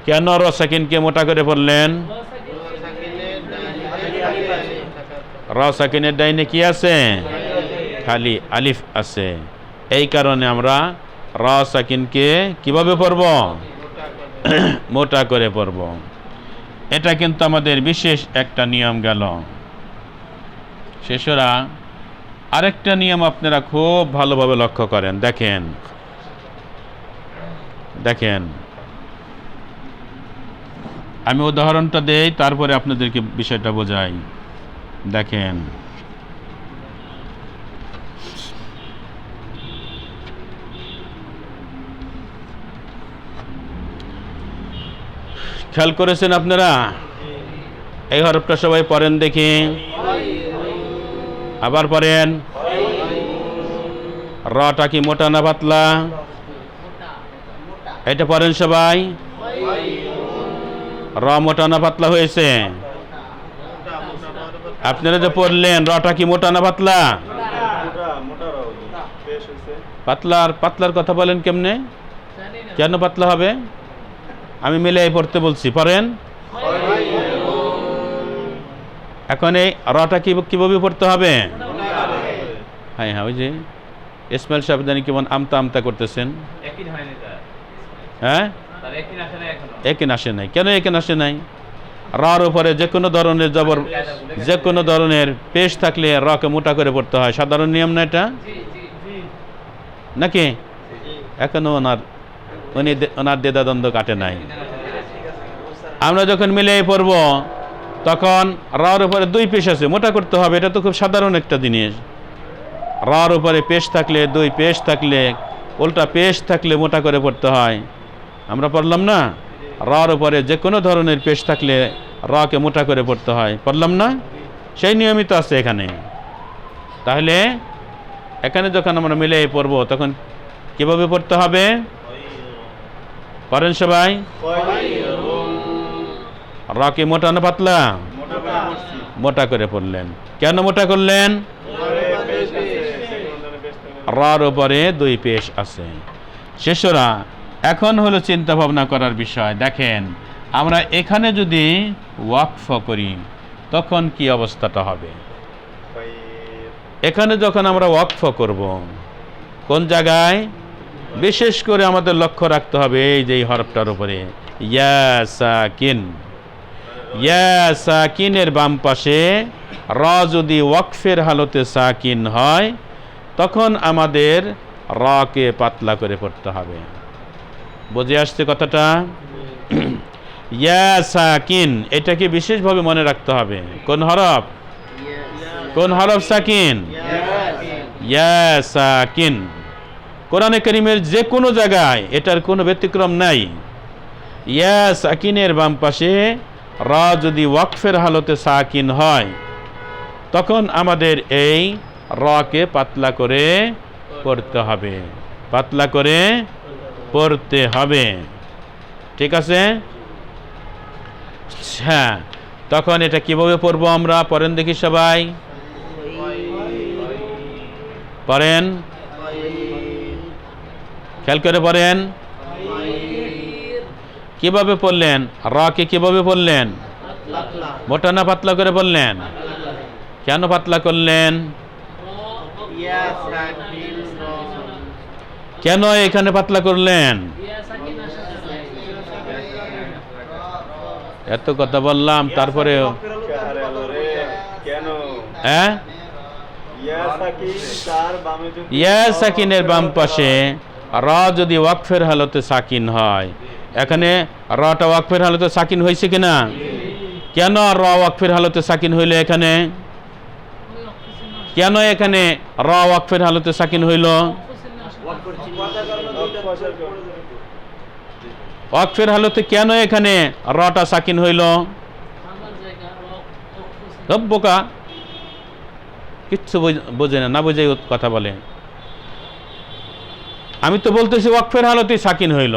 কেন র সাকিনকে মোটা করে পড়লেন? র সাকিনের ডাইনে কি আছে? খালি আলিফ আছে। এই কারণে আমরা র সাকিনকে কিভাবে পড়ব? মোটা করে পড়ব। এটা কিন্তু আমাদের বিশেষ একটা নিয়ম গেল। শিশুরা, আরেকটা নিয়ম আপনারা খুব ভালোভাবে লক্ষ্য করেন। দেখেন দেখেন, আমি উদাহরণটা দেই, তারপরে আপনাদেরকে বিষয়টা বোঝাই। দেখেন, খেয়াল করেছেন আপনারা? এই হরফটা সবাই পড়েন দেখি, আবার পড়েন। রটা কি মোটা না পাতলা? এটা পড়েন সবাই। র মোটা না পাতলা হয়েছে? আপনারা যে পড়লেন, রটা কি মোটা না পাতলা? পাতলার পাতলার কথা বলেন কেমনে? কেন পাতলা হবে? আমি মিলে পড়তে বলছি, পড়েন। এখন এই রটা কিভাবে পড়তে হবে? হ্যাঁ হ্যাঁ, ওই যে ইসমাইল সাহেব জানি কেমন আমতা আমতা করতেছেন। হ্যাঁ, একিন আসে নাই। কেন একিন আসে নাই? রার উপরে যে কোনো ধরনের জবর, যে কোনো ধরনের পেশ থাকলে রকে মোটা করে পড়তে হয়। সাধারণ নিয়ম না এটা, নাকি? এখনো ওনার দ্বিধাদ্বন্দ্ব কাটে নাই। আমরা যখন মিলে পড়ব, তখন রার উপরে দুই পেশ আছে, মোটা করতে হবে। এটা তো খুব সাধারণ একটা জিনিস। রার উপরে পেশ থাকলে, দুই পেশ থাকলে, উল্টা পেশ থাকলে মোটা করে পড়তে হয়। আমরা পড়লাম না? রার উপরে যে কোনো ধরনের পেশ থাকলে রকে মোটা করে পড়তে হয়, পড়লাম না? সেই নিয়মিত আছে এখানে। তাহলে এখানে যখন আমরা মিলে পড়ব, তখন কিভাবে পড়তে হবে? পড়েন সবাই। রকে মোটা না পাতলা? মোটা করে পড়লেন। কেন মোটা করলেন? রার উপরে দুই পেশ আছে। শিশুরা, এখন হলো চিন্তা ভাবনা করার বিষয়। দেখেন, আমরা এখানে যদি ওয়াকফ করি, তখন কি অবস্থাটা হবে? এখানে যখন আমরা ওয়াকফ করব, কোন জায়গায় বিশেষ করে আমাদের লক্ষ্য রাখতে হবে? এই যে হরফটার উপরে ইয়া সাকিন। ইয়া সাকিনের বাম পাশে র যদি ওয়াকফের হালতে সাকিন হয়, তখন আমাদের রকে পাতলা করে পড়তে হবে। বুঝে আসছে কথাটা? ইয়া সাকিন, এটাকে বিশেষভাবে মনে রাখতে হবে। কোন হরফ? কোন হরফ সাকিন? ইয়া সাকিন। কোরআনে কারীমের যে কোনো জায়গায় এটার কোনো ব্যতিক্রম নাই। ইয়া সাকিনের বাম পাশে র যদি ওয়াকফের হালতে সাকিন হয়, তখন আমাদের এই রকে পাতলা করে পড়তে হবে, পাতলা করে পড়তে হবে। ঠিক আছে? হ্যাঁ, তখন এটা কিভাবে পড়বো আমরা? পড়েন দেখি সবাই, পড়েন, খেয়াল করে পড়েন। কিভাবে পড়লেন? রকে কিভাবে পড়লেন? মোটা না পাতলা করে বললেন? কেন পাতলা করলেন? কেন এখানে পাতলা করলেন? এত কথা বললাম, তারপরে হ্যাঁ, ইয়া সাকিনের বাম পাশে র যদি ওয়াকফের হালতে সাকিন হয়, এখানে রটা ওয়াকফের হালতে সাকিন হয়েছে কিনা? কেন র ওয়াকফের হালতে সাকিন হইল এখানে? কেন এখানে র ওয়াকফের হালতে সাকিন হইল? ওয়াকফের হালতে কেন এখানে রটা সাকিন হইল? বোকা, কিচ্ছু বোঝে না, না বোঝাই কথা বলে। আমি তো বলতেছি ওয়াকফের হালতে সাকিন হইল,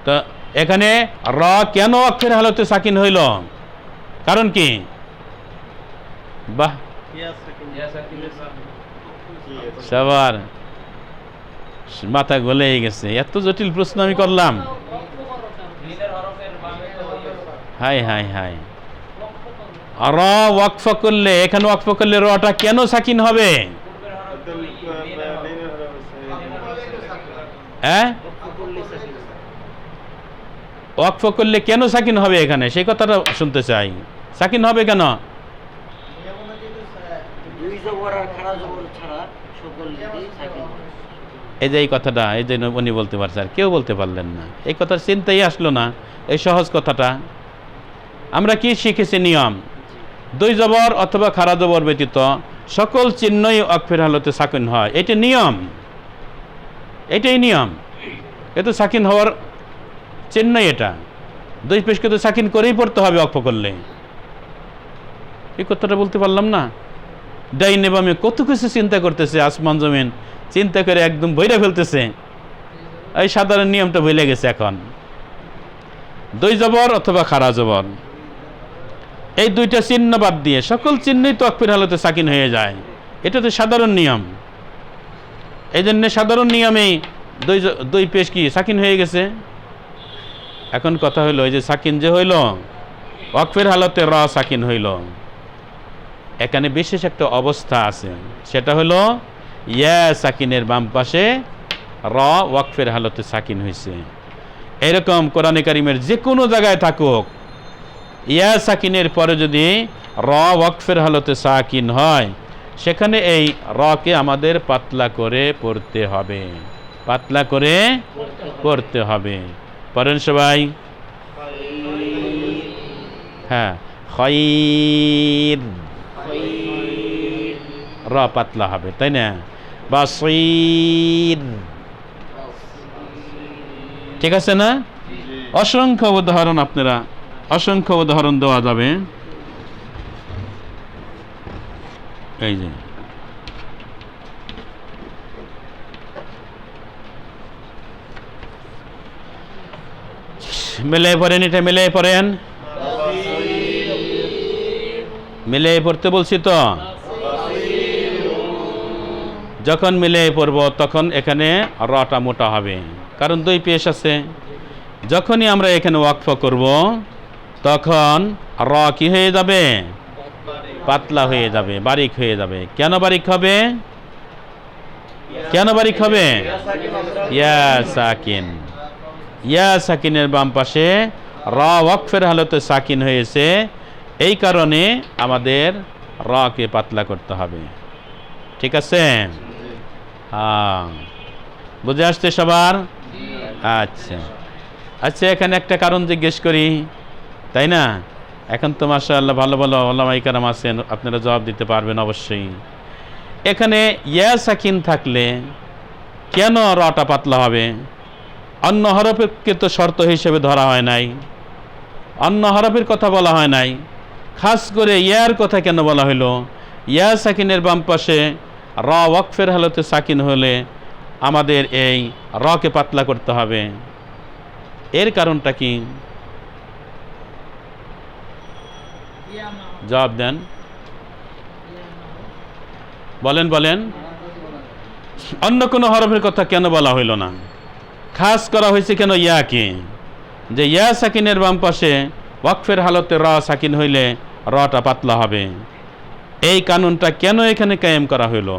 তো এখানে র কেন ওয়াকফের হালতে সাকিন হইল? কারণ কি? বাহ, সবার মাথা গলে গেছে। এত জটিল প্রশ্ন আমি করলাম। হাই হাই হাই, র ওয়াকফ করলে, এখানে ওয়াকফ করলে রটা কেন সাকিন হবে? হ্যাঁ, ওয়াকফ করলে কেন সাকিন হবে এখানে সেই কথাটা শুনতে চাই। সাকিন হবে কেন? এই যে এই কথাটা এই যে উনি বলতে পারছে, আর কেউ বলতে পারলেন না, এই কথার চিন্তাই আসলো না, এই সহজ কথাটা। আমরা কি শিখেছি? নিয়ম, দুই জবর অথবা খাড়া জবর ব্যতীত সকল চিহ্নই ওয়াকফের হালতে সাকিন হয়, এটি নিয়ম, এটাই নিয়ম। এ তো সাকিন হওয়ার চিহ্নই এটা, দুই পেশকে তো সাকিন করেই পড়তে হবে ওয়াকফ করলে। এই কথাটা বলতে পারলাম না। ডাইনে বামে কত কিছু চিন্তা করতেছে, আসমান জমিন চিন্তা করে একদম বইরা ফেলতেছে, এই সাধারণ নিয়মটা ভুলে গেছে। এখন দুই জবর অথবা খাড়া জবর, এই দুইটা চিহ্ন বাদ দিয়ে সকল চিহ্নই তো ওয়াকফের হালতে সাকিন হয়ে যায়, এটা তো সাধারণ নিয়ম। এই জন্য সাধারণ নিয়মেই দুই পেশ কি সাকিন হয়ে গেছে। এখন কথা হইল, এই যে সাকিন যে হইল, ওয়াকফের হালতে র সাকিন হইল, এখানে বিশেষ একটা অবস্থা আছে, সেটা হলো ইয়া সাকিনের বাম পাশে র ওয়াকফের হালতে সাকিন হয়েছে। এরকম কোরআনে কারিমের যে কোনো জায়গায় থাকুক, ইয়া সাকিনের পরে যদি র ওয়াকফের হালতে সাকিন হয়, সেখানে এই রকে আমাদের পাতলা করে পড়তে হবে, পাতলা করে পড়তে হবে। পড়েন সবাই। হ্যাঁ, খৈর, র পাতলা হবে, তাই না? বাসীর, ঠিক আছে না? অসংখ্য উদাহরণ, আপনারা অসংখ্য উদাহরণ দেওয়া যাবে। এই যে মিলে পড়েন, এটা মিলে পড়েন, মিলে পড়তে বলছি তো। যখন মিলে পড়ব তখন এখানে রটা মোটা হবে, কারণ দুই পেশ আছে। যখনই আমরা এখানে ওয়াকফ করব তখন র কি হয়ে যাবে? পাতলা হয়ে যাবে, বারিক হয়ে যাবে। কেন বারিক হবে? কেন বারিক হবে? ইয়া সাকিন, ইয়া সাকিনের বাম পাশে র ওয়াকফের হালতে সাকিন হয়েছে, এই কারণে আমাদের রকে পাতলা করতে হবে। ঠিক আছে? হ্যাঁ, বুঝে আসছে সবার? আচ্ছা আচ্ছা, এখানে একটা কারণ জিজ্ঞেস করি, তাই না? এখন তো মাশাআল্লাহ ভালো ভালো ওলামায়ে কেরাম আছেন, আপনারা জবাব দিতে পারবেন অবশ্যই। এখানে ইয়া সাকিন থাকলে কেন রটা পাতলা হবে? অন্য হরফকে তো শর্ত হিসেবে ধরা হয় নাই, অন্য হরফের কথা বলা হয় নাই, খাস করে ইয়ার কথা কেন বলা হলো? ইয়া সাকিনের বাম পাশে র ওয়াকফের হালতে সাকিন হলে আমাদের এই রকে পাতলা করতে হবে, এর কারণটা কি? জবাব দেন, বলেন বলেন। অন্য কোনো হরফের কথা কেন বলা হইল না? খাস করা হয়েছে কেন ইয়াকে? যে ইয়া সাকিনের বাম পাশে ওয়াকফের হালতে র সাকিন হইলে রটা পাতলা হবে, এই কানুনটা কেন এখানে কায়েম করা হইল?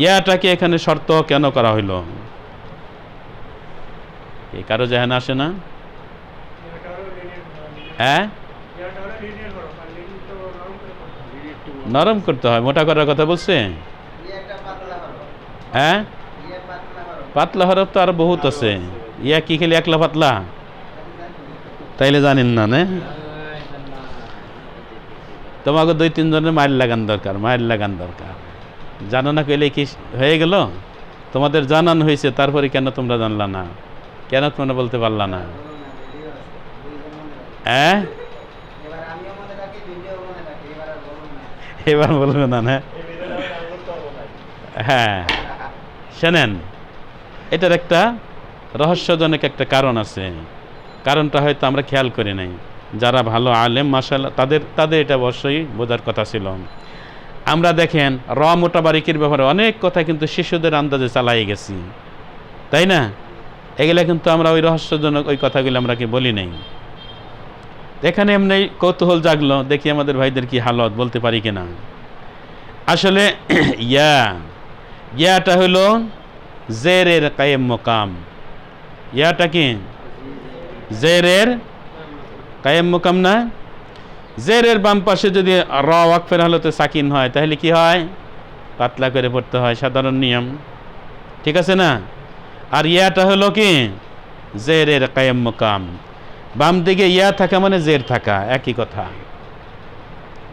ইয়াটাকে এখানে শর্ত কেন করা হইল? এই কারো জাহেন আসে না? হ্যাঁ, নরম করতে হয়, মোটা করার কথা বলছে। হ্যাঁ, পাতলা হরফ তো আরো বহুত আছে, ইয়া কি খেলে একলা পাতলা? তাইলে জানেন না, না? তোমাকে দুই তিনজনের মাইল লাগান দরকার, মাইল লাগান দরকার। জানো না কইলে কি হয়ে গেল? তোমাদের জানান হয়েছে, তারপরে কেন তোমরা জানলা না? কেন তোমরা বলতে পারলা না? হ্যাঁ, এবার বলবে না, না? হ্যাঁ, শোনেন, এটার একটা রহস্যজনক একটা কারণ আছে, কারণটা হয়তো আমরা খেয়াল করি নাই। যারা ভালো আলেম মাশাআল্লাহ তাদের এটা অবশ্যই বোঝার কথা ছিল। আমরা দেখেন র মোটা বারিকের ব্যাপারে অনেক কথা কিন্তু শিশুদের আন্দাজে চালাই গেছি, তাই না? এগুলা কিন্তু আমরা ওই রহস্যজনক ওই কথাগুলো আমরা কি বলি নাই। এখানে এমনি কৌতূহল জাগলো, দেখি আমাদের ভাইদের কি হালত, বলতে পারি কিনা। আসলে ইয়াটা হলো জেরের কায়েম মকাম। ইয়াটা কি? জেরের কায়েম মুকাম না? জেরের বাম পাশে যদি র ওয়াকফের হালতে সাকিন হয় তাহলে কি হয়? পাতলা করে পড়তে হয়, সাধারণ নিয়ম, ঠিক আছে না? আর ইয়াটা হলো কি? জেরের কায়েম মুকাম। বাম দিকে ইয়া থাকা মানে জের থাকা, একই কথা,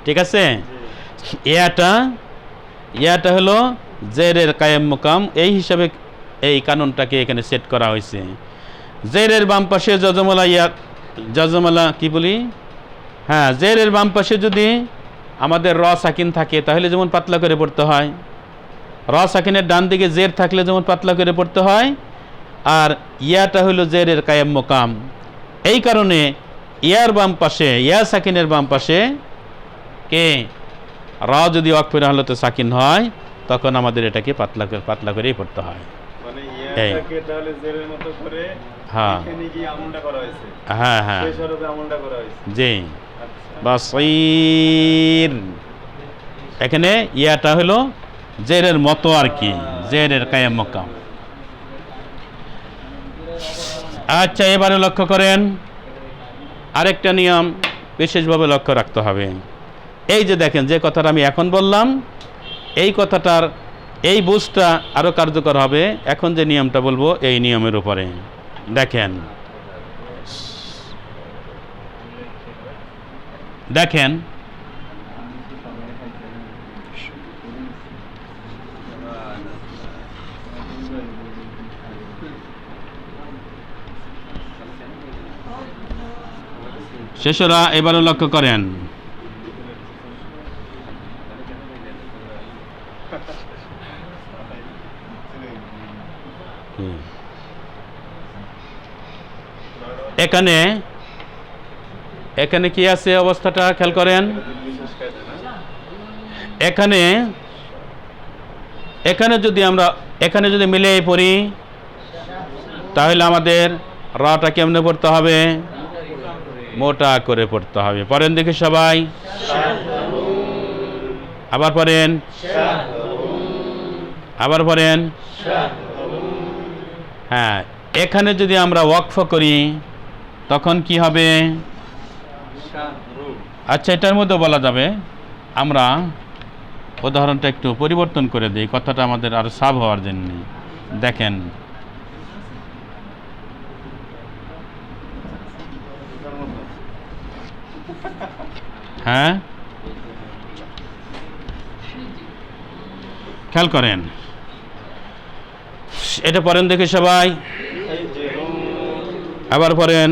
ঠিক আছে? ইয়াটা হলো জেরের কায়েম মুকাম। এই হিসাবে এই কানুনটাকে এখানে সেট করা হয়েছে। জেরের বাম পাশে জজমালা কি বলি? হ্যাঁ, জেরের বাম পাশে যদি আমাদের র সাকিন থাকে তাহলে যেমন পাতলা করে পড়তে হয়, র সাকিনের ডান দিকে জের থাকলে যেমন পাতলা করে পড়তে হয়, আর ইয়াটা হলো জেরের কায়েম মুকাম। এই কারণে ইয়ার বাম পাশে, ইয়া সাকিনের বাম পাশে কে র যদি ওয়াকফের হালতে সাকিন হয় তখন আমাদের এটাকে পাতলা করেই পড়তে হয়। মানে ইয়াটাকে তাহলে জেরের মতো করে হ্যাঁ এখানে কি আমলটা করা হয়েছে? হ্যাঁ হ্যাঁ সেই স্বরূপে আমলটা করা হয়েছে। জি, আচ্ছা, বাসীর। এখানে ইয়াটা হলো জেরের মতো আর কি, জেরের কায়েম মুকাম। আচ্ছা, এবারে লক্ষ্য করেন আরেকটা নিয়ম বিশেষভাবে লক্ষ্য রাখতে হবে। এই যে দেখেন, যে কথাটা আমি এখন বললাম এই কথাটার এই বুঝটা আরও কার্যকর হবে এখন যে নিয়মটা বলবো এই নিয়মের উপরে। দেখেন শেষরা এবারও লক্ষ্য করেন, এখানে কি আছে অবস্থাটা খেয়াল করেন। এখানে যদি মিলে পড়ি তাহলে আমাদের রটা কেমনে পড়তে হবে? মোটা করে পড়তে হবে। পড়েন দেখি সবাই, আবার পড়েন, আবার পড়েন। হ্যাঁ, এখানে যদি আমরা ওয়াকফ করি তখন কি হবে? আচ্ছা, এটার মধ্যে বলা যাবে, আমরা উদাহরণটা একটু পরিবর্তন করে দিই কথাটা আমাদের আরো সাব হওয়ার জন্য। দেখেন, হ্যাঁ খেয়াল করেন, এটা পড়েন দেখি সবাই, আবার পড়েন,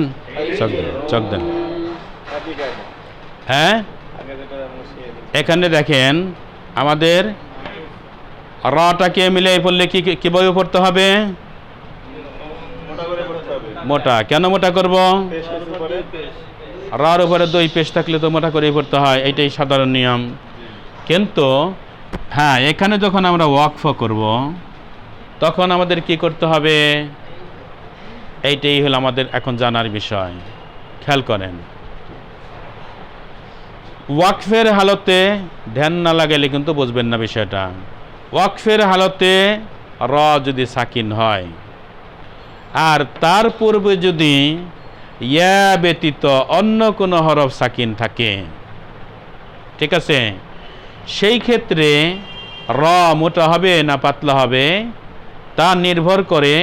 চক দেন। হ্যাঁ, এখানে দেখেন আমাদের রটাকে মিলে পড়লে কিভাবে পড়তে হবে? মোটা। কেন মোটা করব? রার উপরে দই পেশ থাকলে তো মোটা করেই পড়তে হয়, এইটাই সাধারণ নিয়ম। কিন্তু হ্যাঁ, এখানে যখন আমরা ওয়াকফ করব তখন আমাদের কি করতে হবে? এইটাই হলো আমাদের এখন জানার বিষয়। খেয়াল করেন, ওয়াকফের হালতে ধ্যান না লাগালে কিন্তু বুঝবেন না বিষয়টা। ওয়াকফের হালতে র যদি সাকিন হয় আর তার পূর্বে যদি ইয়া ব্যতীত অন্য কোনো হরফ সাকিন থাকে, ঠিক আছে, সেই ক্ষেত্রে র মোটা হবে না পাতলা হবে তা নির্ভর করে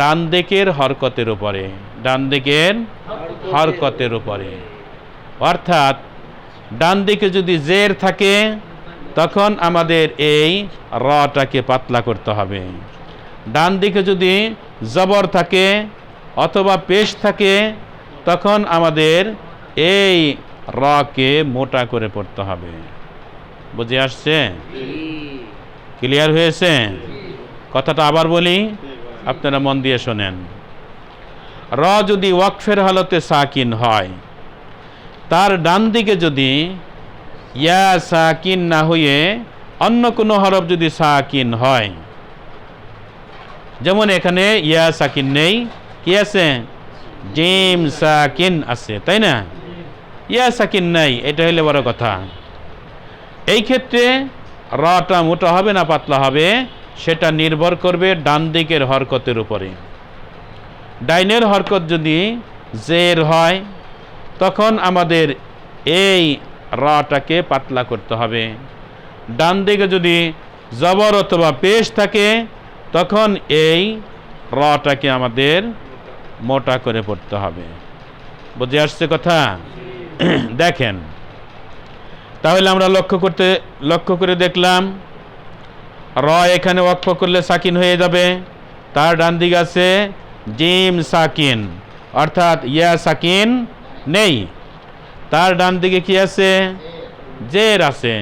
ডান দিকের হরকতের উপরে, ডান দিকের হরকতের উপরে। অর্থাৎ ডান দিকে যদি জের থাকে তখন আমাদের এই রটাকে পাতলা করতে হবে। ডান দিকে যদি জবর থাকে অথবা পেশ থাকে তখন আমাদের এই রকে মোটা করে পড়তে হবে। বুঝে আসছে? ক্লিয়ার হয়েছে? কথাটা আবার বলি, আপনারা মন দিয়ে শোনেন। র যদি ওয়াকফের হালতে সাকিন হয়, তার ডান দিকে যদি ইয়া সাকিন না হয়ে অন্য কোনো হরফ যদি সাকিন হয়, যেমন এখানে ইয়া সাকিন নেই, কি আছে? জিম সাকিন আছে, তাই না? ইয়া সাকিন নাই, এটা হইলে বড় কথা। এই ক্ষেত্রে রটা মোটা হবে না পাতলা হবে সেটা নির্ভর করবে ডান দিকের হরকতের উপরে। ডাইনের হরকত যদি জের হয়, তখন আমাদের এই রটাকে পাতলা করতে হবে। ডান দিকে যদি জবর অথবা পেশ থাকে তখন এই রটাকে আমাদের মোটা করে পড়তে হবে। বুঝে আসছে কথা? দেখেন, তাহলে আমরা লক্ষ্য করে দেখলাম র এখানে ওয়াকফ করলে সাকিন হয়ে যাবে। তার ডান দিকে আছে জিম সাকিন, অর্থাৎ ইয়া সাকিন নেই। তার ডান দিকে কি আছে? জের আছে।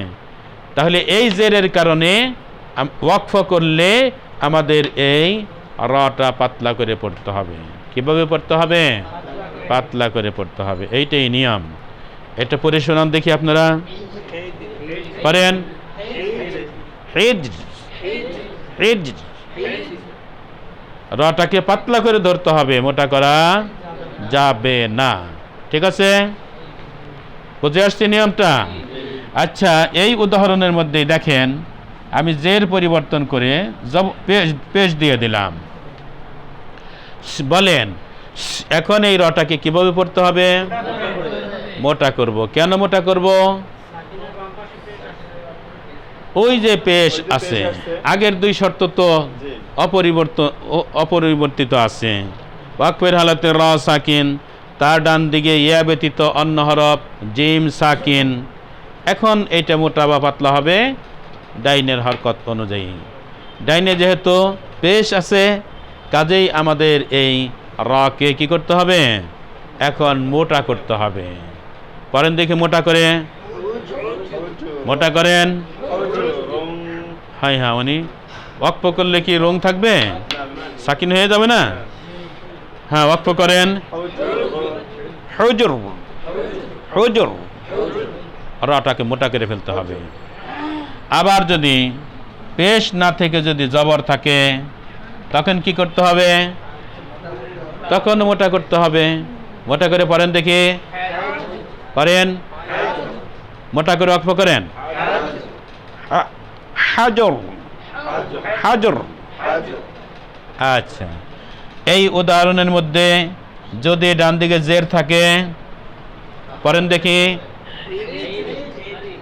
তাহলে এই জেরের কারণে ওয়াকফ করলে আমাদের এই রটা পাতলা করে পড়তে হবে। কিভাবে পড়তে হবে? পাতলা করে পড়তে হবে, এইটাই নিয়ম। এটা পড়ে শোনান দেখি আপনারা, পারেন? রটাকে পাতলা করে ধরতে হবে, মোটা করা যাবে না। ঠিক আছে? বুঝে আসছে নিয়মটা? আচ্ছা, এই উদাহরণের মধ্যে দেখেন আমি জের পরিবর্তন করে পেশ দিয়ে দিলাম। বলেন এখন এই রটাকে কিভাবে পড়তে হবে? মোটা করব। কেন মোটা করব? ওই যে পেশ আছে, আগের দুই শর্ত তো অপরিবর্তিত আছে। ওয়াকফের হালাতে র সাকিন, তার ডান দিকে ইয়া ব্যতীত অন্য হরফ জিম সাকিন। এখন এইটা মোটা বা পাতলা হবে ডাইনের হরকত অনুযায়ী। ডাইনে যেহেতু পেশ আছে, কাজেই আমাদের এই রকে কি করতে হবে? এখন মোটা করতে হবে। পরেন দেখে মোটা করে, মোটা করেন। হ্যাঁ হ্যাঁ, উনি ওয়াকফ করলে কি রং থাকবে? সাকিন হয়ে যাবে না? হ্যাঁ, ওয়াকফ করেন। হুজুর, হুজুর, রটাকে মোটা করে ফেলতে হবে। আবার যদি পেশ না থেকে যদি জবর থাকে তখন কি করতে হবে? তখন মোটা করতে হবে। মোটা করে পড়েন দেখি, পড়েন, মোটা করে ওয়াকফ করেন। হাজর, হাজর। আচ্ছা, এই উদাহরণের মধ্যে যদি ডান দিকে জের থাকে, পড়েন দেখি,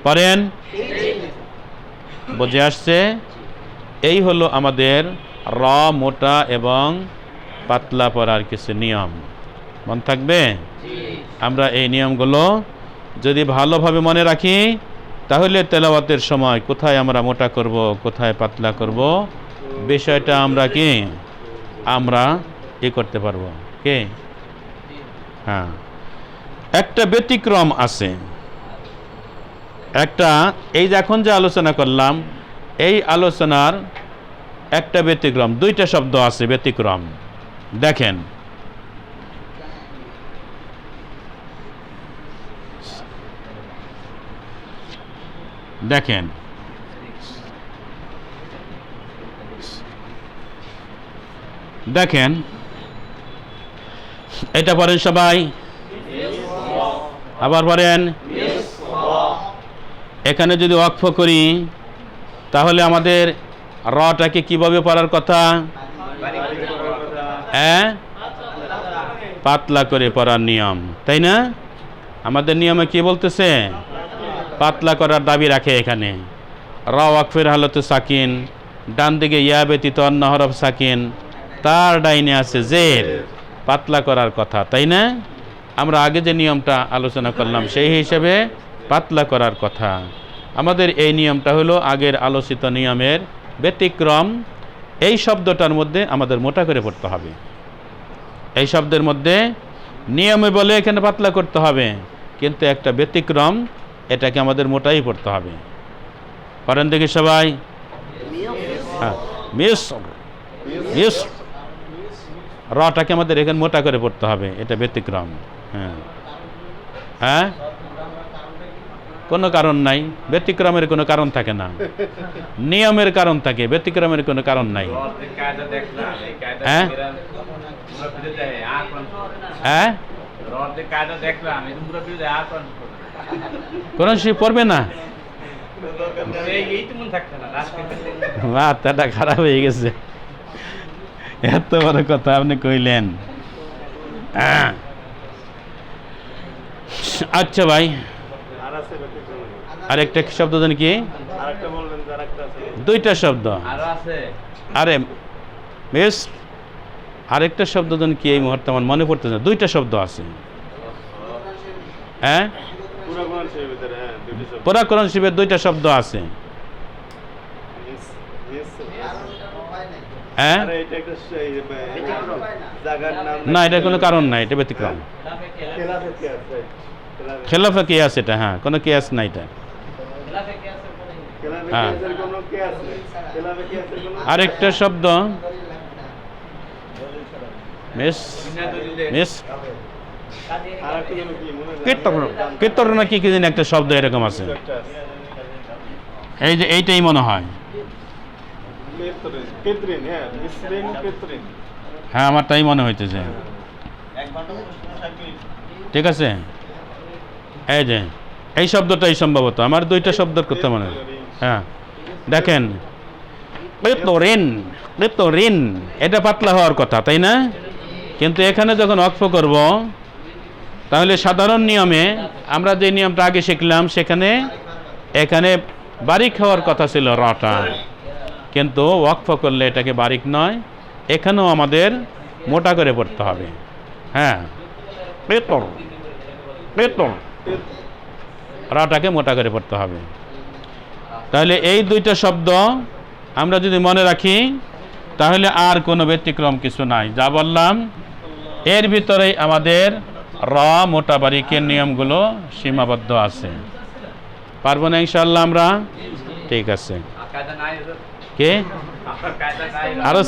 পড়েন। বুঝে আসছে? এই হলো আমাদের র মোটা এবং পাতলা পড়ার কিছু নিয়ম। মনে থাকবে? আমরা এই নিয়মগুলো যদি ভালোভাবে মনে রাখি তাহলে তেলাওয়াতের সময় কোথায় আমরা মোটা করব, কোথায় পাতলা করব, বিষয়টা আমরা করতে পারবো। কে? হ্যাঁ, একটা ব্যতিক্রম আছে। একটা এই যে এখন যে আলোচনা করলাম, এই আলোচনার একটা ব্যতিক্রম, দুইটা শব্দ আছে ব্যতিক্রম। দেখেন, দেখেন দেখেন এটা পড়েন সবাই, আবার পড়েন। এখানে যদি ওয়াকফ করি তাহলে আমাদের রটাকে কিভাবে পড়ার কথা? পাতলা করে পড়ার নিয়ম, তাই না? আমাদের নিয়মে কি বলতেছে? পাতলা করার দাবি রাখে। এখানে র ওয়াকফের হালতে সাকিন, ডান দিকে ইয়া ব্যতীত অন্য হরফ সাকিন, তার ডাইনে আছে জের, পাতলা করার কথা, তাই না? আমরা আগে যে নিয়মটা আলোচনা করলাম সেই হিসেবে পাতলা করার কথা। আমাদের এই নিয়মটা হলো আগের আলোচিত নিয়মের ব্যতিক্রম। এই শব্দটার মধ্যে আমাদের মোটা করে পড়তে হবে। এই শব্দের মধ্যে নিয়মে বলে এখানে পাতলা করতে হবে, কিন্তু একটা ব্যতিক্রম, এটাকে আমাদের মোটাই পড়তে হবে। করেন দেখি সবাই। হ্যাঁ, রটাকে আমাদের এখানে মোটা করে পড়তে হবে, এটা ব্যতিক্রম। হ্যাঁ হ্যাঁ, কোনো কারণ নাই, ব্যতিক্রমের কোনো কারণ থাকে না, নিয়মের কারণ থাকে, ব্যতিক্রমের কোনো কারণ নাই। হ্যাঁ হ্যাঁ, কোন সে পড়বে না, মাথাটা খারাপ হয়ে গেছে, এত বড় কথা আপনি কইলেন। আচ্ছা ভাই, আর আছে ব্যতিক্রম। আরেকটা শব্দ জানি কি? আরেকটা বললেন যে আরেকটা আছে। দুইটা শব্দ। আরে বেশ, আরেকটা শব্দ জানি কি এই মুহূর্তে আমার মনে পড়তেছে না। দুইটা শব্দ আছে। হ্যাঁ, পুরো কোরআন শরীফের ভিতরে হ্যাঁ দুটি শব্দ। পুরা কোরআন শরীফের দুইটা শব্দ আছে। হ্যাঁ, আরে এটা একটা জায়গার নাম না এটা কোনো কারণ নাই, এটা ব্যতিক্রম। খেলাফে কি আছে? খেলাফে কে আছে এটা? হ্যাঁ, কোনো কেয়াস নাই এটা। খেলাফে হ্যাঁ। কি আছে কোনো কে আছে? খেলাফে কি আছে কোনো? আরেকটা শব্দ মিস মিস আরেকটা যেন কি মনে নাই? কেতর না কি কি জানি একটা শব্দ এরকম আছে। একটা আছে। এই যে এইটাই মনে হয়। পেত্রিন হ্যাঁ মিসরিন পেত্রিন। হ্যাঁ, আমার তাই মনে হইতেছে। ঠিক আছে, এই যে এই শব্দটাই সম্ভবত আমার দুইটা শব্দের কথা মনে হয়। হ্যাঁ, দেখেন পেতরিন, পেতরিন এটা পাতলা হওয়ার কথা, তাই না? কিন্তু এখানে যখন অক্ফ করব, তাহলে সাধারণ নিয়মে আমরা যে নিয়মটা আগে শিখলাম সেখানে এখানে বারিক হওয়ার কথা ছিল রটা, কিন্তু ওয়াকফ করলে এটাকে বারিক নয়, এখানেও আমাদের মোটা করে পড়তে হবে। হ্যাঁ, পেতর, পেতর রাটাকে মোটা করে পড়তে হবে। তাহলে এই দুইটা শব্দ আমরা যদি মনে রাখি, তাহলে আর কোনো ব্যতিক্রম কিছু নাই। যা বললাম এর ভিতরেই আমাদের র মোটা বারিকের নিয়মগুলো সীমাবদ্ধ আছে। পারবো না ইনশাআল্লাহ আমরা? ঠিক আছে। কে আরো